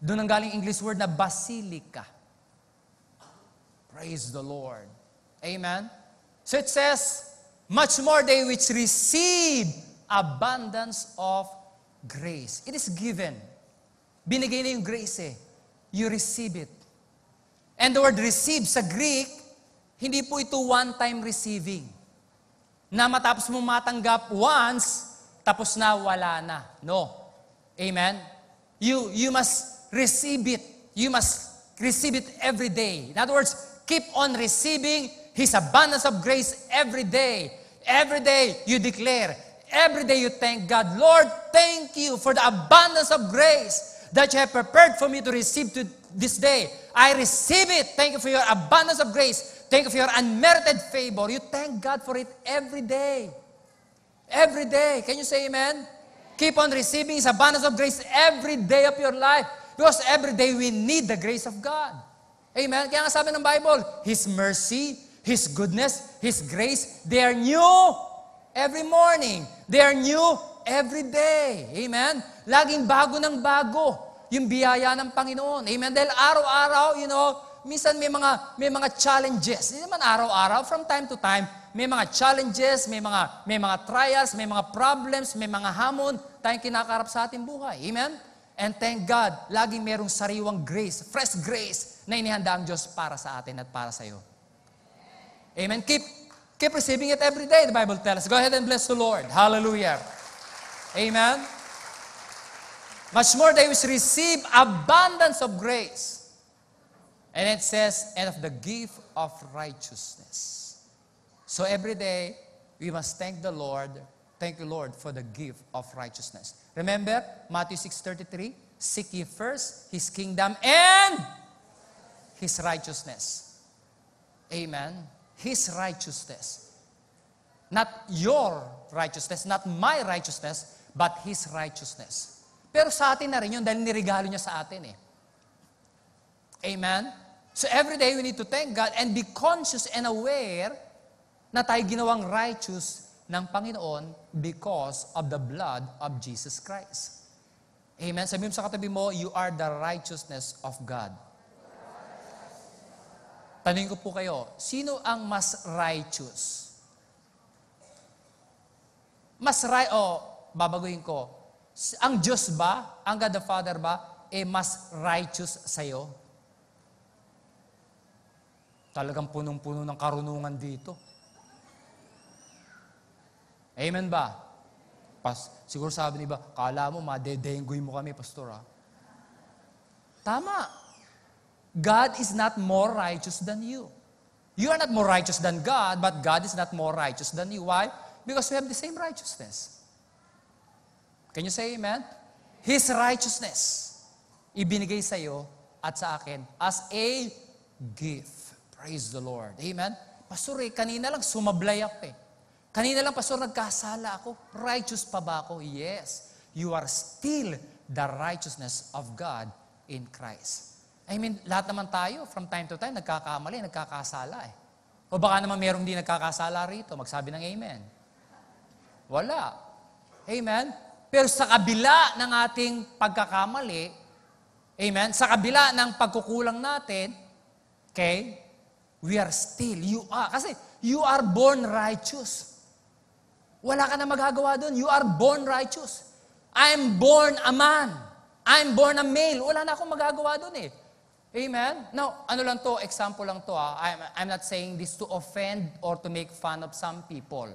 Doon ang galing English word na basilica. Praise the Lord. Amen? So it says, much more they which receive abundance of grace. It is given. Binigay na yung grace eh. You receive it. And the word receive sa Greek, hindi po ito one-time receiving. Na matapos mo matanggap once, tapos na wala na. No. Amen? You must receive it. You must receive it every day. In other words, keep on receiving His abundance of grace every day. Every day you declare. Every day you thank God. Lord, thank you for the abundance of grace that you have prepared for me to receive to this day. I receive it. Thank you for your abundance of grace. Thank you for your unmerited favor. You thank God for it every day. Every day. Can you say amen? Keep on receiving His abundance of grace every day of your life. Because every day we need the grace of God. Amen? Kaya nga sabi ng Bible, His mercy, His goodness, His grace, they are new every morning. They are new every day. Amen? Laging bago ng bago yung biyaya ng Panginoon. Amen? Dahil araw-araw, minsan may mga challenges. Hindi naman araw-araw, from time to time, may mga challenges, may mga trials, may mga problems, may mga hamon tayong kinakarap sa ating buhay. Amen? And thank God, laging merong sariwang grace, fresh grace na inihanda ang Diyos para sa atin at para sa iyo. Amen? Keep receiving it every day, the Bible tells us. Go ahead and bless the Lord. Hallelujah. Amen? Much more they will receive abundance of grace. And it says, and of the gift of righteousness. So every day, we must thank the Lord. Thank you, Lord, for the gift of righteousness. Remember, Matthew 6:33, seek ye first His kingdom and His righteousness. Amen? His righteousness. Not your righteousness, not my righteousness, but His righteousness. Pero sa atin na rin yun dahil nirigalo niya sa atin eh. Amen? So every day we need to thank God and be conscious and aware na tayo ginawang righteous ng Panginoon because of the blood of Jesus Christ. Amen? Sabihin mo sa katabi mo, you are the righteousness of God. Tanungin ko po kayo, sino ang mas righteous? Babaguhin ko. Ang Diyos ba, ang God the Father ba, mas righteous sa'yo? Talagang punong-puno ng karunungan dito. Amen ba? Siguro sabi ni iba, kala mo, madedenggoy mo kami, pastor ha? Tama. God is not more righteous than you. You are not more righteous than God, but God is not more righteous than you. Why? Because we have the same righteousness. Can you say amen? His righteousness, ibinigay sa iyo at sa akin as a gift. Praise the Lord. Amen? Pastor, kanina lang sumablay up eh. Kanina lang, Pastor, nagkasala ako. Righteous pa ba ako? Yes. You are still the righteousness of God in Christ. I mean, lahat naman tayo, from time to time, nagkakamali, nagkakasala eh. O baka naman mayroong di nagkakasala rito, magsabi ng amen. Wala. Amen? Pero sa kabila ng ating pagkakamali, amen, sa kabila ng pagkukulang natin, okay, we are still, kasi you are born righteous. Wala ka na magagawa doon. You are born righteous. I'm born a man. I'm born a male. Wala na akong magagawa doon eh. Amen? Now, example lang to. I'm not saying this to offend or to make fun of some people.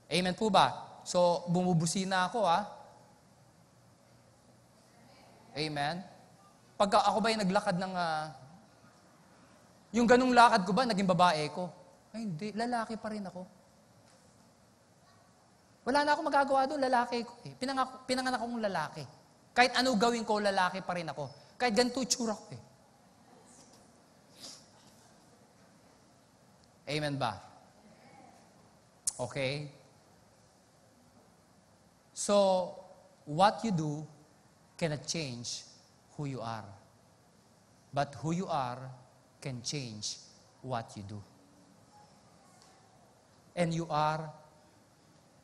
Amen po ba? So, bumubusina ako Amen? Pag ako ba yung naglakad ng... yung ganung lakad ko ba, naging babae ko? Ay, hindi. Lalaki pa rin ako. Wala na akong magagawa doon, lalaki ko. Pinanganak akong lalaki. Kahit ano gawin ko, lalaki pa rin ako. Kahit ganito tsura ko eh. Amen ba? Okay? So, what you do cannot change who you are. But who you are can change what you do. and you are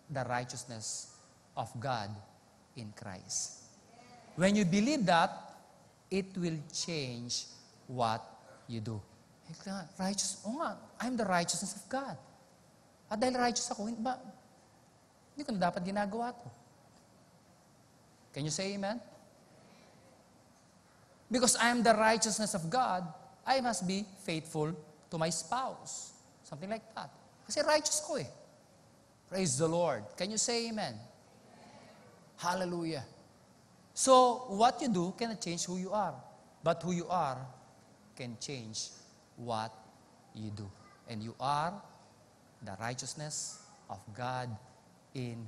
the righteousness of God in Christ. When you believe that, it will change what you do. Righteous, I'm the righteousness of God. At dahil righteous ako, hindi ko na dapat ginagawa to. Can you say amen? Because I am the righteousness of God, I must be faithful to my spouse. Something like that. Kasi righteous ko eh. Praise the Lord. Can you say amen? Hallelujah. So, what you do cannot change who you are. But who you are can change what you do. And you are the righteousness of God in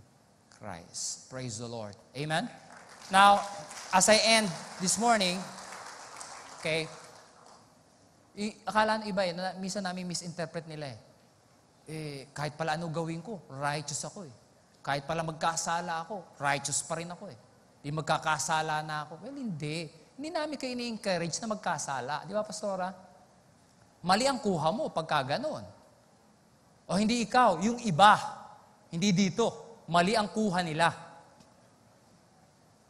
Christ. Praise the Lord. Amen? Now, as I end this morning, okay, akala ng iba minsan namin misinterpret nila kahit pala ano gawin ko, righteous ako eh. Kahit pala magkasala ako, righteous pa rin ako eh. Di magkakasala na ako. Well, hindi. Hindi namin kayo ni-encourage na magkasala. Di ba, Pastora? Mali ang kuha mo pagka ganon. O hindi ikaw, yung iba. Hindi dito. Mali ang kuha nila.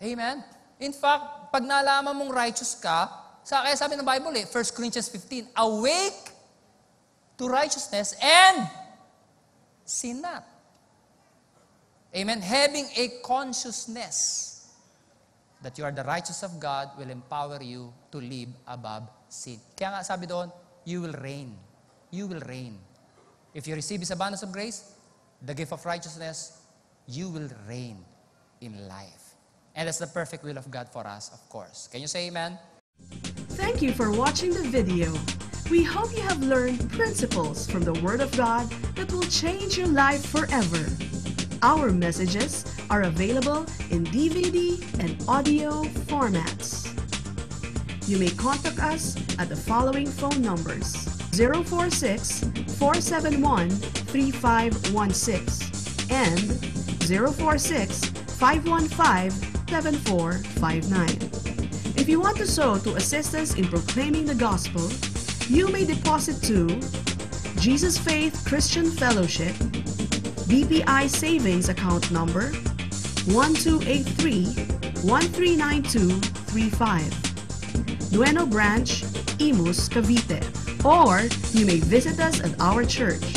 Amen? In fact, pag nalaman mong righteous ka, kaya sabi ng Bible 1 Corinthians 15, awake to righteousness and sin not. Amen? Having a consciousness that you are the righteous of God will empower you to live above sin. Kaya nga sabi doon, you will reign. You will reign. If you receive His abundance of grace, the gift of righteousness, you will reign in life. And that's the perfect will of God for us, of course. Can you say amen? Thank you for watching the video. We hope you have learned principles from the Word of God that will change your life forever. Our messages are available in DVD and audio formats. You may contact us at the following phone numbers: 046-471-3516 and 046-515-7459. If you want to sow to assist us in proclaiming the gospel, you may deposit to Jesus Faith Christian Fellowship, BPI Savings Account Number 1283-139235, Nueno Branch, Imus, Cavite. Or you may visit us at our church,